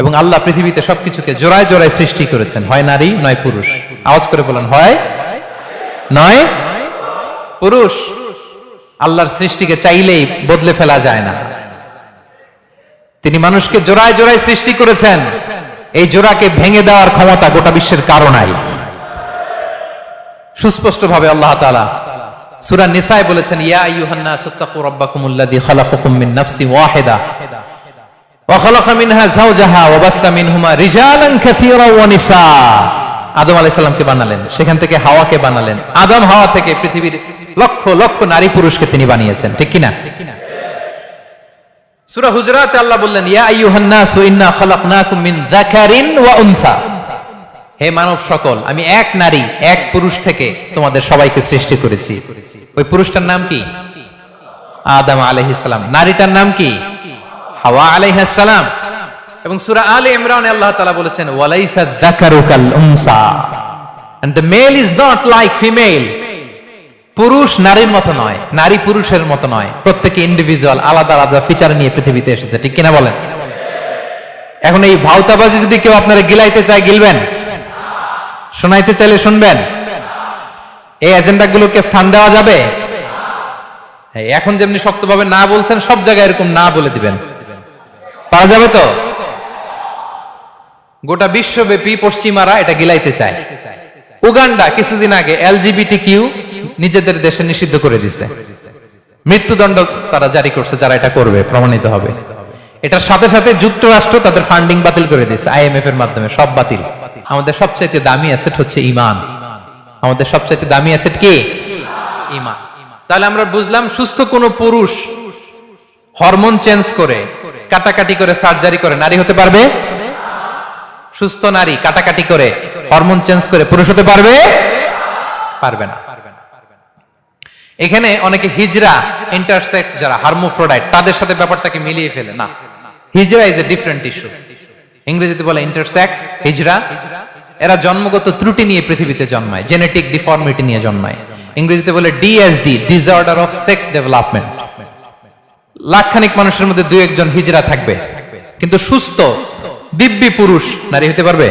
এবং আল্লাহ পৃথিবীতে সবকিছুকে জোড়ায় জোড়ায় সৃষ্টি করেছেন, হয় নারী নয় পুরুষ। আওয়াজ করে বলেন, হয় নয় পুরুষ। আল্লাহর সৃষ্টিকে চাইলেই বদলে ফেলা যায় না। তিনি মানুষকে জোড়ায় জোড়ায় সৃষ্টি করেছেন, এই জোড়াকে ভেঙে দেওয়ার ক্ষমতা গোটা বিশ্বের কারো নাই। সুস্পষ্ট ভাবে আল্লাহ তাআলা সূরা নিসায় বলেছেন, ইয়া আইয়ুহান নাস ইত্তাকু রাব্বাকুমুল্লাযী খালাকাকুম মিন নাফসিন ওয়াহিদা ওয়া খালাকা মিনহা যাওজাহা ওয়া বাসসা মিনহুমা রিজালান কাসীরান ওয়া নিসা। আদম আলাইহিস সালামকে বানালেন, সেখান থেকে হাওয়াকে বানালেন। আদম হাওয়া থেকে পৃথিবীর লক্ষ লক্ষ নারী পুরুষকে তিনি বানিয়েছেন, ঠিক কি না? সূরা হুজুরাতে আল্লাহ বললেন, ইয়া আইয়ুহান নাস ইন্না খালাকনাকুম মিন যাকারিন ওয়া উনসা। হে মানব সকল, আমি এক নারী এক পুরুষ থেকে তোমাদের সবাইকে সৃষ্টি করেছি। ওই পুরুষটার নাম কি? আদম আলাইহিস সালাম। নারীটার নাম কি? হাওয়া আলাইহিস সালাম। এবং সূরা আলে ইমরানে আল্লাহ তাআলা বলেছেন, ওয়ালাইসা যাকারু কাল উনসা, and the male is not like female. পুরুষ নারীর মতো নয়, নারী পুরুষের মতো নয়। প্রত্যেকে ইন্ডিভিজুয়াল, আলাদা আলাদা ফিচার নিয়ে পৃথিবীতে এসেছে, ঠিক কিনা বলেন? এখন এই ভাউতাবাজি যদি কেউ আপনারা গিলাইতে চায়, গিলবেন? শোনাইতে চাইলে শুনবেন? এই এজেন্ডাগুলোকে স্থান দেওয়া যাবে? এখন যেমনি শক্তভাবে না বলছেন, সব জায়গায় এরকম না বলে দিবেন, পারা যাবে তো? গোটা বিশ্বব্যাপী পশ্চিমারা এটা গিলাইতে চায়। উগান্ডা কিছুদিন আগে LGBTQ নিজেদের দেশে নিষিদ্ধ করে দিছে, মৃত্যুদণ্ড তারা জারি করছে যারা এটা করবে, প্রমাণিত হবে। এটার সাথে সাথে যুক্তরাষ্ট্র তাদের ফান্ডিং বাতিল করে দিয়েছে IMF এর মাধ্যমে, সব বাতিল। আমাদের সবচাইতে দামি অ্যাসেট হচ্ছে ঈমান। আমাদের সবচাইতে দামি অ্যাসেট কি? ঈমান। তাহলে আমরা বুঝলাম, সুস্থ কোন পুরুষ হরমোন চেঞ্জ করে, কাটাকাটি করে, সার্জারি করে নারী হতে পারবে? সুস্থ নারী কাটাকাটি করে, হরমোন চেঞ্জ করে পুরুষ হতে পারবে? পারবে না। এখানে অনেকে হিজরা, ইন্টারসেক্স যারা হার্মোফ্রোডাইট, তাদের সাথে ব্যাপারটাকে মিলিয়ে ফেলে। না, হিজরা ইজ এ ডিফারেন্ট ইস্যু। ইংরেজিতে বলে ইন্টারসেক্স, হিজরা। এরা জন্মগত ত্রুটি নিয়ে পৃথিবীতে জন্মায়, জেনেটিক ডিফর্মিটি নিয়ে জন্মায়। ইংরেজিতে বলে DSD, disorder of sex development. লাখখানিক মানুষের মধ্যে দুই একজন হিজরা থাকবে, কিন্তু সুস্থ দিব্যি পুরুষ নারী হতে পারবে?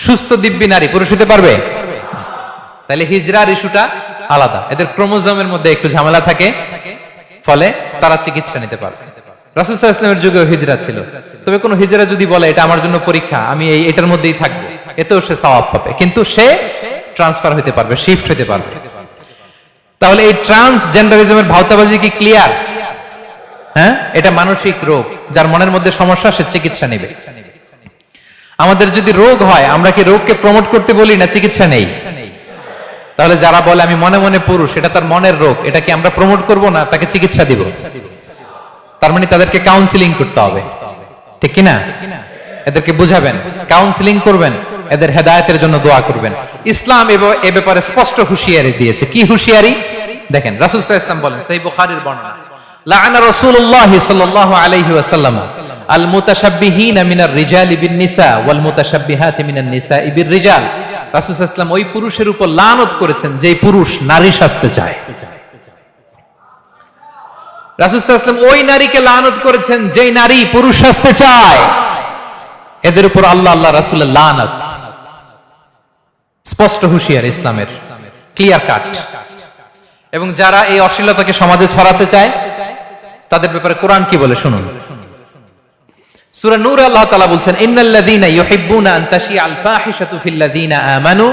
সুস্থ দিব্যি নারী পুরুষ হতে পারবে? তাহলে হিজরার ইস্যুটা আলাদা। এদের ক্রোমোজোমের মধ্যে একটু ঝামেলা থাকে, ফলে তারা চিকিৎসা নিতে পারবে। রাসূল সাল্লাল্লাহু আলাইহি ওয়াসাল্লামের যুগেও হিজরা ছিল। তবে কোন হিজরা যদি বলে এটা আমার জন্য পরীক্ষা, আমি এটার মধ্যেই থাকবো, এতেও সে সওয়াব পাবে, কিন্তু সে ট্রান্সফার হতে পারবে, শিফট হতে পারবে। তাহলে এই ট্রান্সজেন্ডারিজমের ভাওতাবাজি কি ক্লিয়ার? হ্যাঁ, এটা মানসিক রোগ। যার মনের মধ্যে সমস্যা, সে চিকিৎসা নেবে। আমাদের যদি রোগ হয়, আমরা কি রোগকে প্রমোট করতে বলি না চিকিৎসা নেই? তাহলে যারা বলে আমি মনে মনে পুরুষ, এটা তার মনের রোগ, এটা কি আমরা প্রমোট করব না তাকে চিকিৎসা দিব? তার মানে তাদেরকে কাউন্সিলিং করতে হবে, ঠিক কিনা? এদেরকে বুঝাবেন, কাউন্সিলিং করবেন, এদের হেদায়েতের জন্য দোয়া করবেন। ইসলাম এ ব্যাপারে স্পষ্ট হুঁশিয়ারি দিয়েছে। কি হুঁশিয়ারি? দেখেন, রাসূল সাল্লাল্লাহু আলাইহি ওয়াসাল্লাম বলেন, সহিহ বুখারীর বর্ণনা, লাআনা রাসূলুল্লাহ সাল্লাল্লাহু আলাইহি ওয়াসাল্লাম আল মুতাশাব্বিহিনা মিনার রিজালি বিন নিসা ওয়াল মুতাশাব্বিহাতি মিনান নিসাই বির রিজাল। রাসূল সাল্লাল্লাহু আলাইহি ওয়াসাল্লাম ওই পুরুষের উপর লানত করেছেন যেই পুরুষ নারী সাজতে চায়। রাসূল সাল্লাল্লাহু আলাইহি ওয়াসাল্লাম ওই নারীকে লানত করেছেন যেই নারী পুরুষ সাজতে চায়। এদের উপর আল্লাহ রাসূলের লানত। স্পষ্ট হুঁশিয়ারি ইসলামের, ক্লিয়ার কাট। এবং যারা এই অশ্লীলতাকে সমাজে ছড়াতে চায়, তাদের ব্যাপারে কোরআন কি বলে শুনুন। সূরা নূরে আল্লাহ তাআলা বলছেন, ইন্নাল্লাযীনা ইউহিব্বুনা আন তাশিআল ফাহিশাতু ফিল্লাযীনা আমানু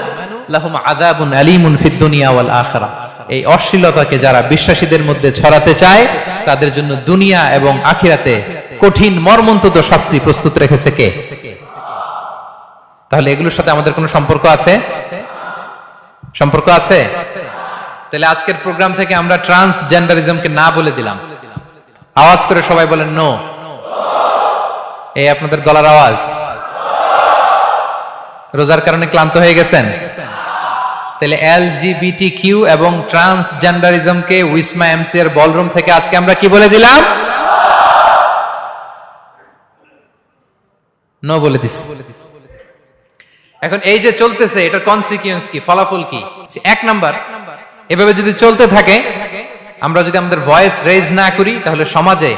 লাহুম আযাবুন আলীমুন ফিদ দুনিয়া ওয়াল আখিরাহ। এই অশ্লীলতাকে যারা বিশ্বাসীদের মধ্যে ছড়াতে চায়, তাদের জন্য দুনিয়া এবং আখিরাতে কঠিন মর্মন্তুদ শাস্তি প্রস্তুত রেখেছে কে? তাহলে এগুলোর সাথে আমাদের কোনো সম্পর্ক আছে? সম্পর্ক আছে? তাহলে আজকের প্রোগ্রাম থেকে আমরা ট্রান্সজেন্ডারিজমকে না বলে দিলাম। আওয়াজ করে সবাই বলেন নো। এই আপনাদের গলার আওয়াজ। রোজার কারণে ক্লান্ত হয়ে গেছেন? তাহলে LGBTQ এবং ট্রান্সজেন্ডারিজমকে উইসমা এমসি এর বলরুম থেকে আজকে আমরা কি বলে দিলাম? নো বলে দিস। এখন এই যে চলতেছে, এটার কনসিকুয়েন্স কি, ফলাফল কি? এক নাম্বার, এভাবে যদি চলতে থাকে, আমরা যদি আমাদের ভয়েস রেজ না করি, তাহলে সমাজে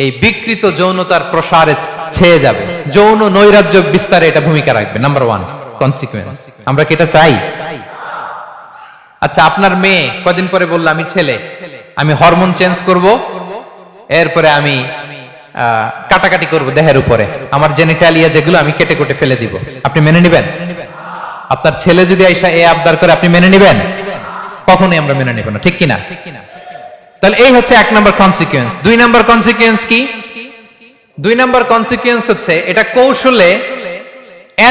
এই বিকৃত যৌনতার প্রসারে ছেয়ে যাবে, যৌন নৈরাজ্য বিস্তারে এটা ভূমিকা রাখবে। Number one consequence. আমরা কি এটা চাই? আচ্ছা, আপনার মেয়ে কদিন পরে বললো আমি ছেলে, আমি হরমোন চেঞ্জ করব, এরপরে আমি কাটাকাটি করব দেহের উপরে, আমার জেনিটালিয়া যেগুলো আমি কেটে কেটে ফেলে দিব, আপনি মেনে নেবেন? আপনার ছেলে যদি আইসা এ আবদার করে, আপনি মেনে নেবেন? কখনোই আমরা মেনে নেব না, ঠিক কিনা? তাহলে এই হচ্ছে এক নাম্বার কনসিকুয়েন্স। দুই নাম্বার কনসিকুয়েন্স কি? দুই নাম্বার কনসিকুয়েন্স হচ্ছে এটা কৌশলে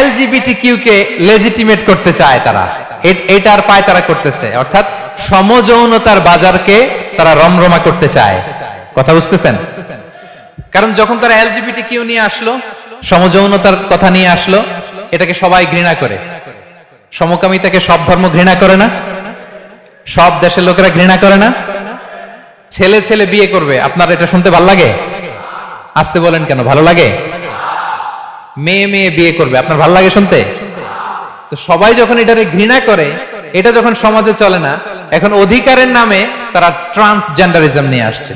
LGBTQ কে লেজিটিমেট করতে চায় তারা, এটার পায় তারা করতেছে, অর্থাৎ সমযৌনতার বাজারকে তারা রমরমা করতে চায়। কথা বুঝতেছেন? কারণ যখন তারা LGBTQ নিয়ে আসলো, সমযৌনতার কথা নিয়ে আসলো, এটাকে সবাই ঘৃণা করে। সমকামিতাকে সব ধর্ম ঘৃণা করে না? সব দেশের লোকেরা ঘৃণা করে না? ছেলে ছেলে বিয়ে করবে, আপনার এটা শুনতে ভালো লাগে? আসতে বলেন কেন, ভালো লাগে? মেয়ে মেয়ে বিয়ে করবে, আপনার ভালো লাগে শুনতে? তো সবাই যখন এটারে ঘৃণা করে, এটা যখন সমাজে চলে না, এখন অধিকারের নামে তারা ট্রান্সজেন্ডারিজম নিয়ে আসছে।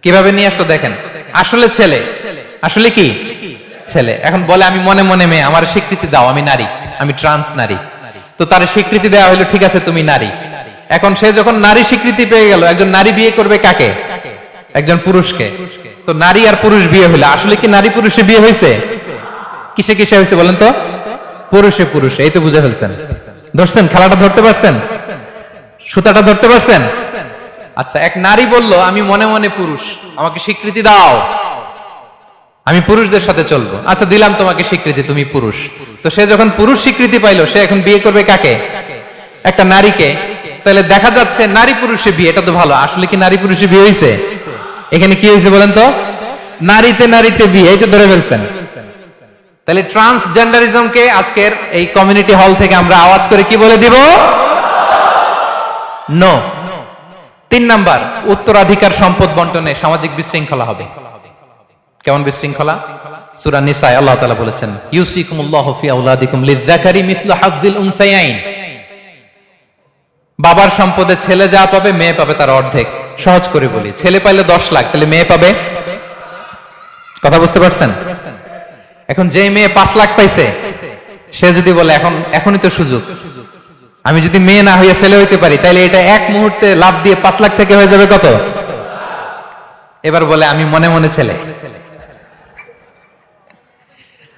কিভাবে নিয়ে আসলো দেখেন, আসলে ছেলে, আসলে কি ছেলে, এখন বলে আমি মনে মনে মেয়ে, আমার স্বীকৃতি দাও, আমি নারী, আমি ট্রান্স নারী। তো তার স্বীকৃতি দেওয়া হলো, ঠিক আছে তুমি নারী। এখন সে যখন নারী স্বীকৃতি পেয়ে গেল, একজন নারী বিয়ে করবে কাকে? একজন পুরুষকে। তো নারী আর পুরুষ বিয়ে হইলো, আসলে কি নারী পুরুষে বিয়ে হয়েছে? কিসে কিসে হয়েছে বলেন তো? পুরুষে পুরুষে। এই তো বুঝে ফেলছেন, ধরছেন, খেলাটা ধরতে পারছেন, সুতাটা ধরতে পারছেন? আচ্ছা, এক নারী বলল আমি মনে মনে পুরুষ, আমাকে স্বীকৃতি দাও, আমি পুরুষদের সাথে চলবো। আচ্ছা, দিলাম তোমাকে স্বীকৃতি, তুমি পুরুষ। তো সে যখন পুরুষ স্বীকৃতি পাইলো, সে এখন বিয়ে করবে কাকে? একটা নারীকে। তাহলে দেখা যাচ্ছে নারী পুরুষে বিয়ে, এটা তো ভালো। আসলে কি নারী পুরুষে বিয়ে হয়েছে? এখানে কি হয়েছে বলেন তো? নারীতে নারীতে বিয়ে, এটা ধরে ফেলছেন। তাহলে ট্রান্সজেন্ডারিজমকে আজকের এই কমিউনিটি হল থেকে আমরা আওয়াজ করে কি বলে দিব? নো। তিন নাম্বার, উত্তরাধিকার সম্পদ বন্টনে সামাজিক বিশৃঙ্খলা হবে। কেমন বিশৃঙ্খলা? সূরা নিসায় আল্লাহ তাআলা বলেছেন, ইউসিকুমুল্লাহু ফি আওলাদিকুম লিযযাকারি মিসলু হাযযিল উনসায়াইন। বাবার সম্পদে ছেলে যা পাবে, মেয়ে পাবে তার অর্ধেক। সহজ করে বলি, ছেলে পাইলে 10 লাখ, তাহলে মেয়ে পাবে? কথা বুঝতে পারছেন? এখন যে মেয়ে 5 লাখ পাইছে, সে যদি বলে এখনই তো সুযোগ, আমি যদি মেয়ে না হইয়া ছেলে হইতে পারি, তাইলে এটা এক মুহূর্তে লাভ দিয়ে 5 লাখ থেকে হয়ে যাবে কত? এবার বলে আমি মনে মনে ছেলে।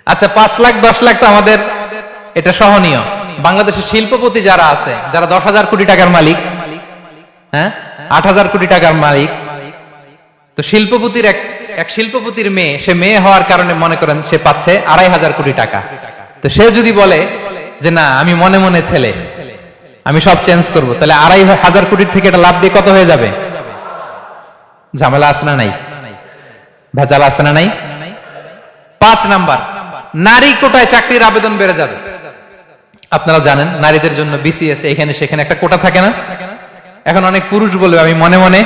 আচ্ছা, 5 লাখ 10 লাখ তো আমাদের এটা সহনীয়। বাংলাদেশের শিল্পপতি যারা আছে, যারা 10,000 কোটি টাকার মালিক, হ্যাঁ 8,000 কোটি টাকার মালিক, তো শিল্পপতির এক শিল্পপতির মেয়ে, সে মেয়ে হওয়ার কারণে মনে করেন সে পাচ্ছে 2,500 কোটি টাকা। তো সে যদি বলে যে না আমি মনে মনে ছেলে, আমি সব চেঞ্জ করব, তাহলে 2,500 কোটির থেকে এটা লাভ দিয়ে কত হয়ে যাবে? ঝামেলা আছে না নাই? ভেজাল আছে না নাই? 5 নাম্বার, নারী কোটায় চাকরির আবেদন বেড়ে যাবে। আপনারা জানেন নারীদের জন্য BCS এখানে সেখানে একটা কোটা থাকে না? এখন অনেক পুরুষ বলবে আমি মনে মনে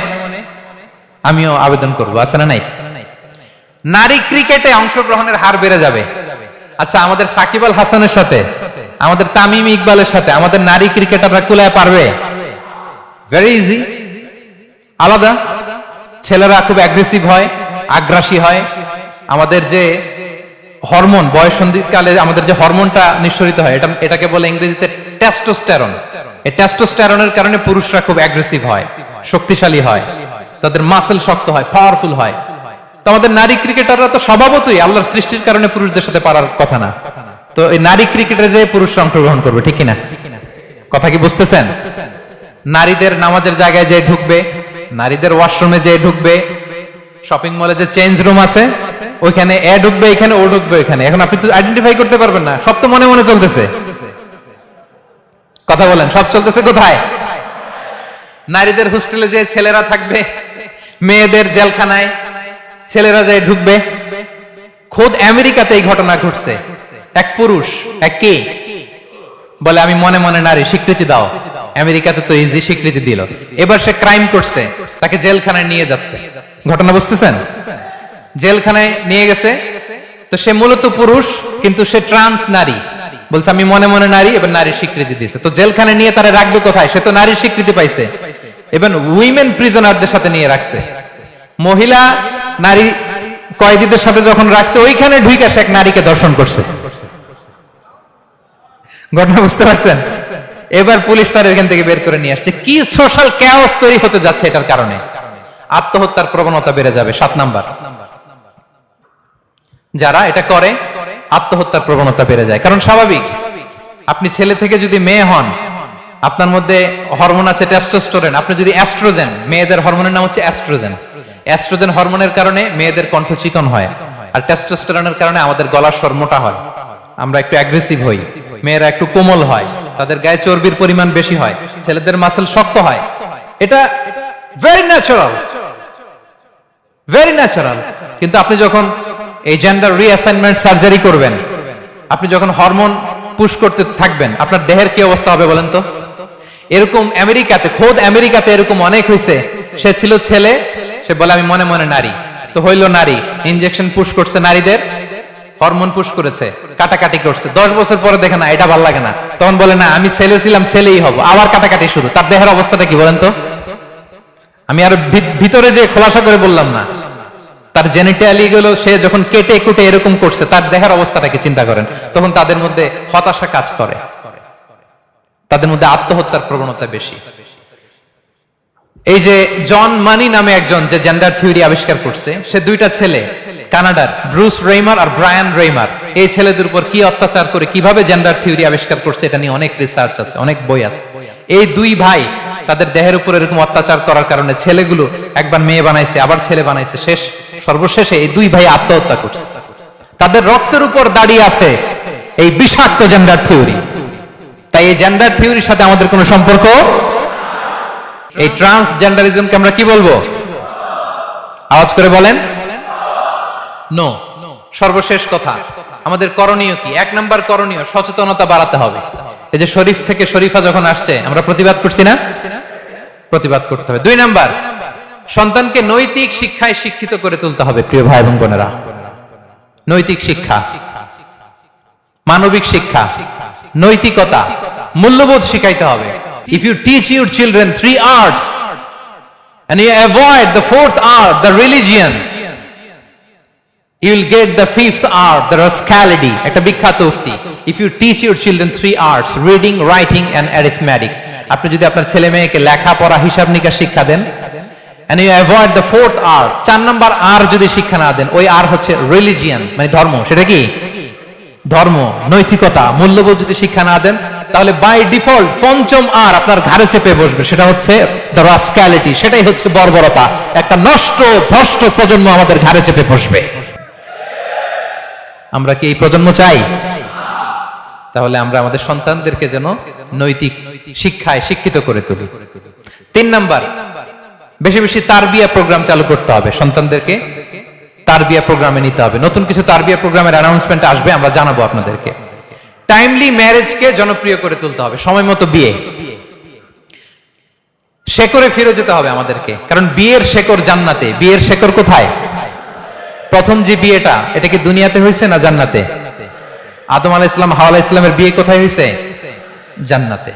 আমিও আবেদন করব, আছে না নাই? নারী ক্রিকেটে অংশগ্রহণের হার বেড়ে যাবে। আচ্ছা, আমাদের সাকিব আল হাসানের সাথে, আমাদের তামিম ইকবালের সাথে আমাদের নারী ক্রিকেটাররা কুলায় পারবে? Very easy. আলাদা। ছেলেরা খুব অ্যাগ্রেসিভ হয়, আগ্রাসী হয়। আমাদের যে হরমোন, বয়ঃসন্ধিকালে আমাদের যে হরমোনটা নিঃসরিত হয়, এটাকে বলে ইংরেজিতে টেস্টোস্টেরন। এই টেস্টোস্টেরনের কারণে পুরুষরা খুব অ্যাগ্রেসিভ হয়, শক্তিশালী হয়, তাদের মাসেল শক্ত হয়, পাওয়ারফুল হয়। তো আমাদের নারী ক্রিকেটাররা তো স্বভাবতই আল্লাহর সৃষ্টির কারণে পুরুষদের সাথে পারার কথা না। তো এই নারী ক্রিকেটে যে পুরুষরা অংশগ্রহণ করবে, ঠিক কিনা? কথা কি বুঝতেছেন? নারীদের নামাজের জায়গায় যে ঢুকবে, নারীদের ওয়াশরুমে যে ঢুকবে, শপিং মলে যে চেঞ্জ রুম আছে ওইখানে এ ঢুকবে, এখানে ও ঢুকবে, এখানে। এখন আপনি তো আইডেন্টিফাই করতে পারবেন না, সব তো মনে মনে চলতেছে। কথা বলেন, সব চলতেছে কোথায়? নারীদের হোস্টেলে যে ছেলেরা থাকবে, মেয়েদের জেলখানায় ছেলেরা যায় ঢুকবে। খোদ আমেরিকাতে এই ঘটনা ঘটছে। এক পুরুষ, এক কে বলে আমি মনে মনে নারী, স্বীকৃতি দাও। আমেরিকাতে তো ইজি স্বীকৃতি দিল। এবার সে ক্রাইম করছে, তাকে জেলখানায় নিয়ে যাচ্ছে। ঘটনা বুঝতেছেন? জেলখানায় নিয়ে গেছে, তো সে মূলত পুরুষ কিন্তু সে ট্রান্স নারী, বলছে আমি মনে মনে নারী, এবার নারীর স্বীকৃতি দিয়েছে। তো জেলখানায় নিয়ে তারা রাখবে কোথায়? সে তো নারীর স্বীকৃতি পাইছে। এবার উইমেন প্রিজনারদের সাথে নিয়ে রাখছে। মহিলা নারী কয়েদিদের সাথে যখন রাখছে, ওইখানে ঢুকে সে এক নারীকে দর্শন করছে। ঘটনা বুঝতে পারছেন? এবার পুলিশ তার এখান থেকে বের করে নিয়ে আসছে। কি সোশ্যাল ক্যাওস তৈরি হতে যাচ্ছে এটার কারণে। আত্মহত্যার প্রবণতা বেড়ে যাবে। 7 নাম্বার, যারা এটা করে আত্মহত্যার প্রবণতা বেড়ে যায়। কারণ স্বাভাবিক, আপনি ছেলে থেকে যদি মেয়ে হন, আপনার মধ্যে হরমোন আছে টেস্টোস্টেরন, আপনি যদি অ্যাস্ট্রোজেন, মেয়েদের হরমোনের নাম হচ্ছে অ্যাস্ট্রোজেন। অ্যাস্ট্রোজেন হরমোনের কারণে মেয়েদের কণ্ঠ চিকন হয়, আর টেস্টোস্টেরনের কারণে আমাদের গলার স্বর মোটা হয়, আমরা একটু অ্যাগ্রেসিভ হই। মেয়েরা একটু কোমল হয়, তাদের গায়ে চর্বির পরিমাণ বেশি হয়, ছেলেদের মাসল শক্ত হয়। এটা ভেরি ন্যাচারাল, ভেরি ন্যাচারাল। কিন্তু আপনি যখন এই জেন্ডার রিঅ্যাসাইনমেন্ট সার্জারি করবেন, আপনি যখন হরমোন পুশ করতে থাকবেন, আপনার দেহের কি অবস্থা হবে বলেন তো? এরকম আমেরিকাতে, খোদ আমেরিকাতে এরকম অনেক হয়েছে। সে ছিল ছেলে, সে বলে আমি মনে মনে নারী, তো হইল নারী। ইনজেকশন পুশ করছে নারীদের, হরমোন পুশ করেছে, কাটাকাটি করছে। 10 বছর পরে দেখে না এটা ভালো লাগে না, তখন বলে না আমি ছেলে ছিলাম, ছেলেই হব, আবার কাটাকাটি শুরু। তার দেহের অবস্থাটা কি বলেন তো? আমি আর ভিতরে যে খোলাসা করে বললাম না, তার জেনিটালি গুলো সে যখন কেটে কুটে এরকম করছে, তার দেহের অবস্থাটাকে চিন্তা করেন। তখন তাদের মধ্যে হতাশা কাজ করে, তাদের মধ্যে আত্মহত্যার প্রবণতা বেশি। এই যে জন মানি নামে একজন যে জেন্ডার থিওরি আবিষ্কার করছে, সে 2টা ছেলে কানাডার, ব্রুস রেইমার আর ব্রায়ান রেইমার, এই ছেলেদের উপর কি অত্যাচার করে কিভাবে জেন্ডার থিওরি আবিষ্কার করছে, এটা নিয়ে অনেক রিসার্চ আছে, অনেক বই আছে। এই 2 ভাই তাদের দেহের উপর এরকম অত্যাচার করার কারণে ছেলেগুলো একবার মেয়ে বানাইছে, আবার ছেলে বানাইছে, সর্বশেষে এই 2 ভাই আত্মহত্যা করছে। তাদের রক্তের উপর দাঁড়িয়ে আছে এই বিষাক্ত জেন্ডার থিওরি। তাই এই জেন্ডার থিওরির সাথে আমাদের কোনো সম্পর্ক। এই ট্রান্সজেন্ডারিজমকে আমরা কি বলবো? আওয়াজ করে বলেন নো। সর্বশেষ কথা, আমাদের করণীয় কি? 1 নাম্বার করণীয়, সচেতনতা বাড়াতে হবে। এই যে শরীফ থেকে শরীফা যখন আসছে, আমরা প্রতিবাদ করছি না? প্রতিবাদ করতে হবে। 2 নাম্বার, সন্তানকে নৈতিক শিক্ষায় শিক্ষিত করে তুলতে হবে। প্রিয় ভাই এবং বোনেরা, নৈতিক শিক্ষা, মানবিক শিক্ষা, নৈতিকতা, মূল্যবোধ শিখাইতে হবে। If you teach your children 3 arts and you avoid the 4th art, the religion, you will get the 5th art, the rascality. একটা বিখ্যাত উক্তি, if you teach your children 3 arts, reading, writing and arithmetic, আপনি যদি আপনার ছেলে মেয়েকে লেখাপড়া, হিসাব নিকাশ শিক্ষা দেন, and you avoid the 4th art, 4 number আর যদি শিক্ষা না দেন, ওই আর হচ্ছে রিলিজিয়ান, মানে ধর্ম। সেটা কি? ধর্ম, নৈতিকতা, মূল্যবোধ যদি শিক্ষা না দেন, তাহলে বাই ডিফল্ট 5ম আর আপনার ঘাড়ে চেপে বসবে, সেটা হচ্ছে দ্য রাস্ক্যালিটি, সেটাই হচ্ছে বর্বরতা। একটা নষ্ট ভ্রষ্ট প্রজন্ম আমাদের ঘাড়ে চেপে বসবে। আমরা কি এই প্রজন্ম চাই? তাহলে আমরা আমাদের সন্তানদেরকে যেন নৈতিক শিক্ষায় শিক্ষিত করে তুলি। 3 নাম্বার, বেশি বেশি তারবিয়া প্রোগ্রাম চালু করতে হবে। সন্তানদেরকে তারবিয়া প্রোগ্রামে নিতে হবে। নতুন কিছু তারবিয়া প্রোগ্রামের অ্যানাউন্সমেন্ট আসবে, আমরা জানাবো আপনাদেরকে। টাইমলি ম্যারেজকে জনপ্রিয় করে তুলতে হবে, সময় মতো বিয়ে। শেকড়ে ফিরে যেতে হবে আমাদেরকে, কারণ বিয়ের শেকড় জান্নাতে। বিয়ের শেকড় কোথায়? প্রথম যে বিয়েটা, এটা কি দুনিয়াতে হয়েছে না জান্নাতে? আদম আলাইহিস সালাম, হাওয়া আলাইহিস সালামের বিয়ে কোথায় হয়েছে? জান্নাতে।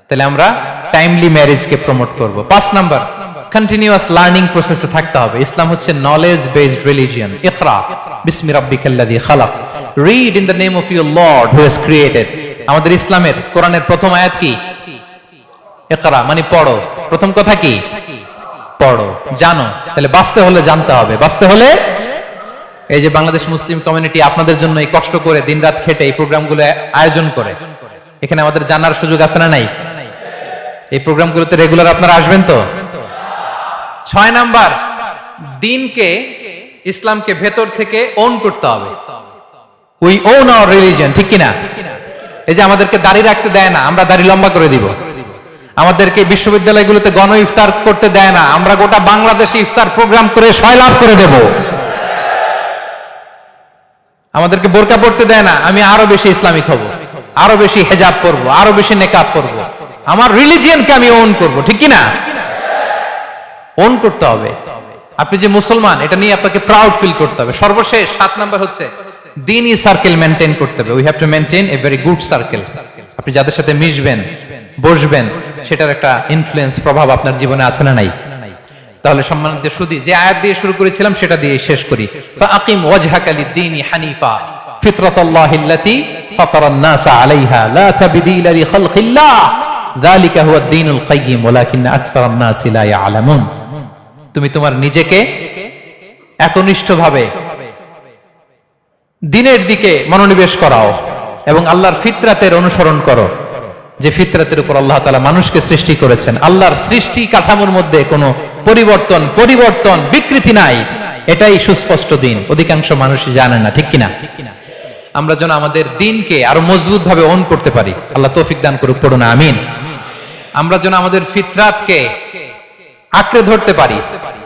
তাহলে আমরা টাইমলি ম্যারেজকে প্রমোট করব। 5 নাম্বার, কন্টিনিউয়াস লার্নিং প্রসেসে থাকতে হবে। ইসলাম হচ্ছে নলেজ বেসড রিলিজিয়ন। ইকরা বিসমি রাব্বিকাল্লাযী খালাক, read in the name of your lord who has created. আমাদের ইসলামের কোরআনের প্রথম আয়াত কি? ইকরা, মানে পড়ো। প্রথম কথা কি? পড়ো, জানো। তাহলে বাঁচতে হলে জানতে হবে। বাঁচতে হলে এই যে বাংলাদেশ মুসলিম কমিউনিটি আপনাদের জন্য এই কষ্ট করে দিনরাত খেটে এই প্রোগ্রামগুলো আয়োজন করে, এখানে আমাদের জানার সুযোগ আছে না নাই? এই প্রোগ্রামগুলোতে রেগুলার আপনারা আসবেন তো? 6 নাম্বার, দিনকে, ইসলামকে ভেতর থেকে ওন করতে হবে। উই ওন আওয়ার রিলিজিয়ন, ঠিক কিনা? এই যে আমাদেরকে দাড়ি রাখতে দেয় না, আমরা দাড়ি লম্বা করে দিব। আমাদেরকে বিশ্ববিদ্যালয়গুলোতে গণ ইফতার করতে দেয় না, আমরা গোটা বাংলাদেশে ইফতার প্রোগ্রাম করে সয়লাভ করে দেব। আমাদেরকে বোরকা পড়তে দেয় না, আমি আরো বেশি ইসলামিক হব। আরো বেশি হেজাব পরবো, আরো বেশি নেকাব পরবো, আমার রিলিজিয়নকে আমি ওন করব, ঠিক কি না? ওন করতে হবে। আপনি যে মুসলমান এটা নিয়ে আপনাকে প্রাউড ফিল করতে হবে। সর্বশেষ 7 নাম্বার হচ্ছে দ্বীনি সার্কেল মেইনটেইন করতে হবে। We have to maintain a very good circle. আপনি যাদের সাথে মিশবেন, বসবেন, সেটার একটা ইনফ্লুয়েন্স, প্রভাব আপনার জীবনে আছে না নাই? তাহলে সম্মানিত সুধী, যে আয়াত দিয়ে শুরু করেছিলাম সেটা দিয়ে শেষ করি। ফাআকিম ওয়াজহাকা লিদ-দীনি হানিফা ফিতরাতাল্লাহিল্লাতী ফাতারান নাসা আলাইহা লা তাবদীলা লিখালকিল্লাহ যালিকা হুয়াদ দীনুল কাইয়্যিম ওয়ালাকিন্না আকসারান নাসি লা ইয়ালামুন। তুমি তোমার নিজেকে একনিষ্ঠভাবে দ্বীনের দিকে মনোনিবেশ করাও এবং আল্লাহর ফিতরাতের অনুসরণ করো, যে ফিতরাতের উপর আল্লাহ তাআলা মানুষকে সৃষ্টি করেছেন। আল্লাহর সৃষ্টি কাঠামোর মধ্যে কোনো পরিবর্তন বিকৃতি নাই, এটাই সুস্পষ্ট দ্বীন। অধিকাংশ মানুষই জানে না, ঠিক কিনা? আমরা যেন আমাদের দ্বীনকে আরো মজবুত ভাবে অন করতে পারি, আল্লাহ তৌফিক দান করুক, পড়ুন আমিন। আমরা যেন আমাদের ফিতরাতকে আঁকড়ে ধরতে পারি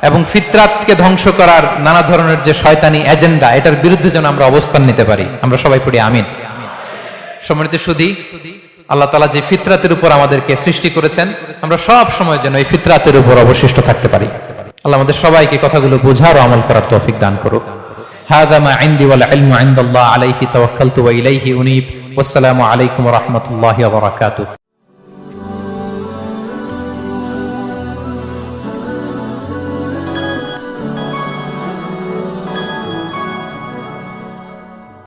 এবং ফিতরাতকে ধ্বংস করার নানা ধরনের যে শয়তানি এজেন্ডা, এটার বিরুদ্ধে যেন আমরা অবস্থান নিতে পারি। আমরা সবাই পড়ি আমিন। সম্মানিত সুধী, আল্লাহ তাআলা যে ফিতরাতের উপর আমাদেরকে সৃষ্টি করেছেন, আমরা সব সময় যেন এই ফিতরাতের উপর অবশিষ্ট থাকতে পারি। আল্লাহ আমাদের সবাইকে কথাগুলো বোঝার ও আমল করার তৌফিক দান করুক। হাযা মা ইনদি ওয়াল ইলমু ইনদাল্লাহ আলাইহি তাওয়াক্কালতু ওয়া ইলাইহি উনীব। ওয়াসসালামু আলাইকুম ওয়া রাহমাতুল্লাহি ওয়া বারাকাতুহু।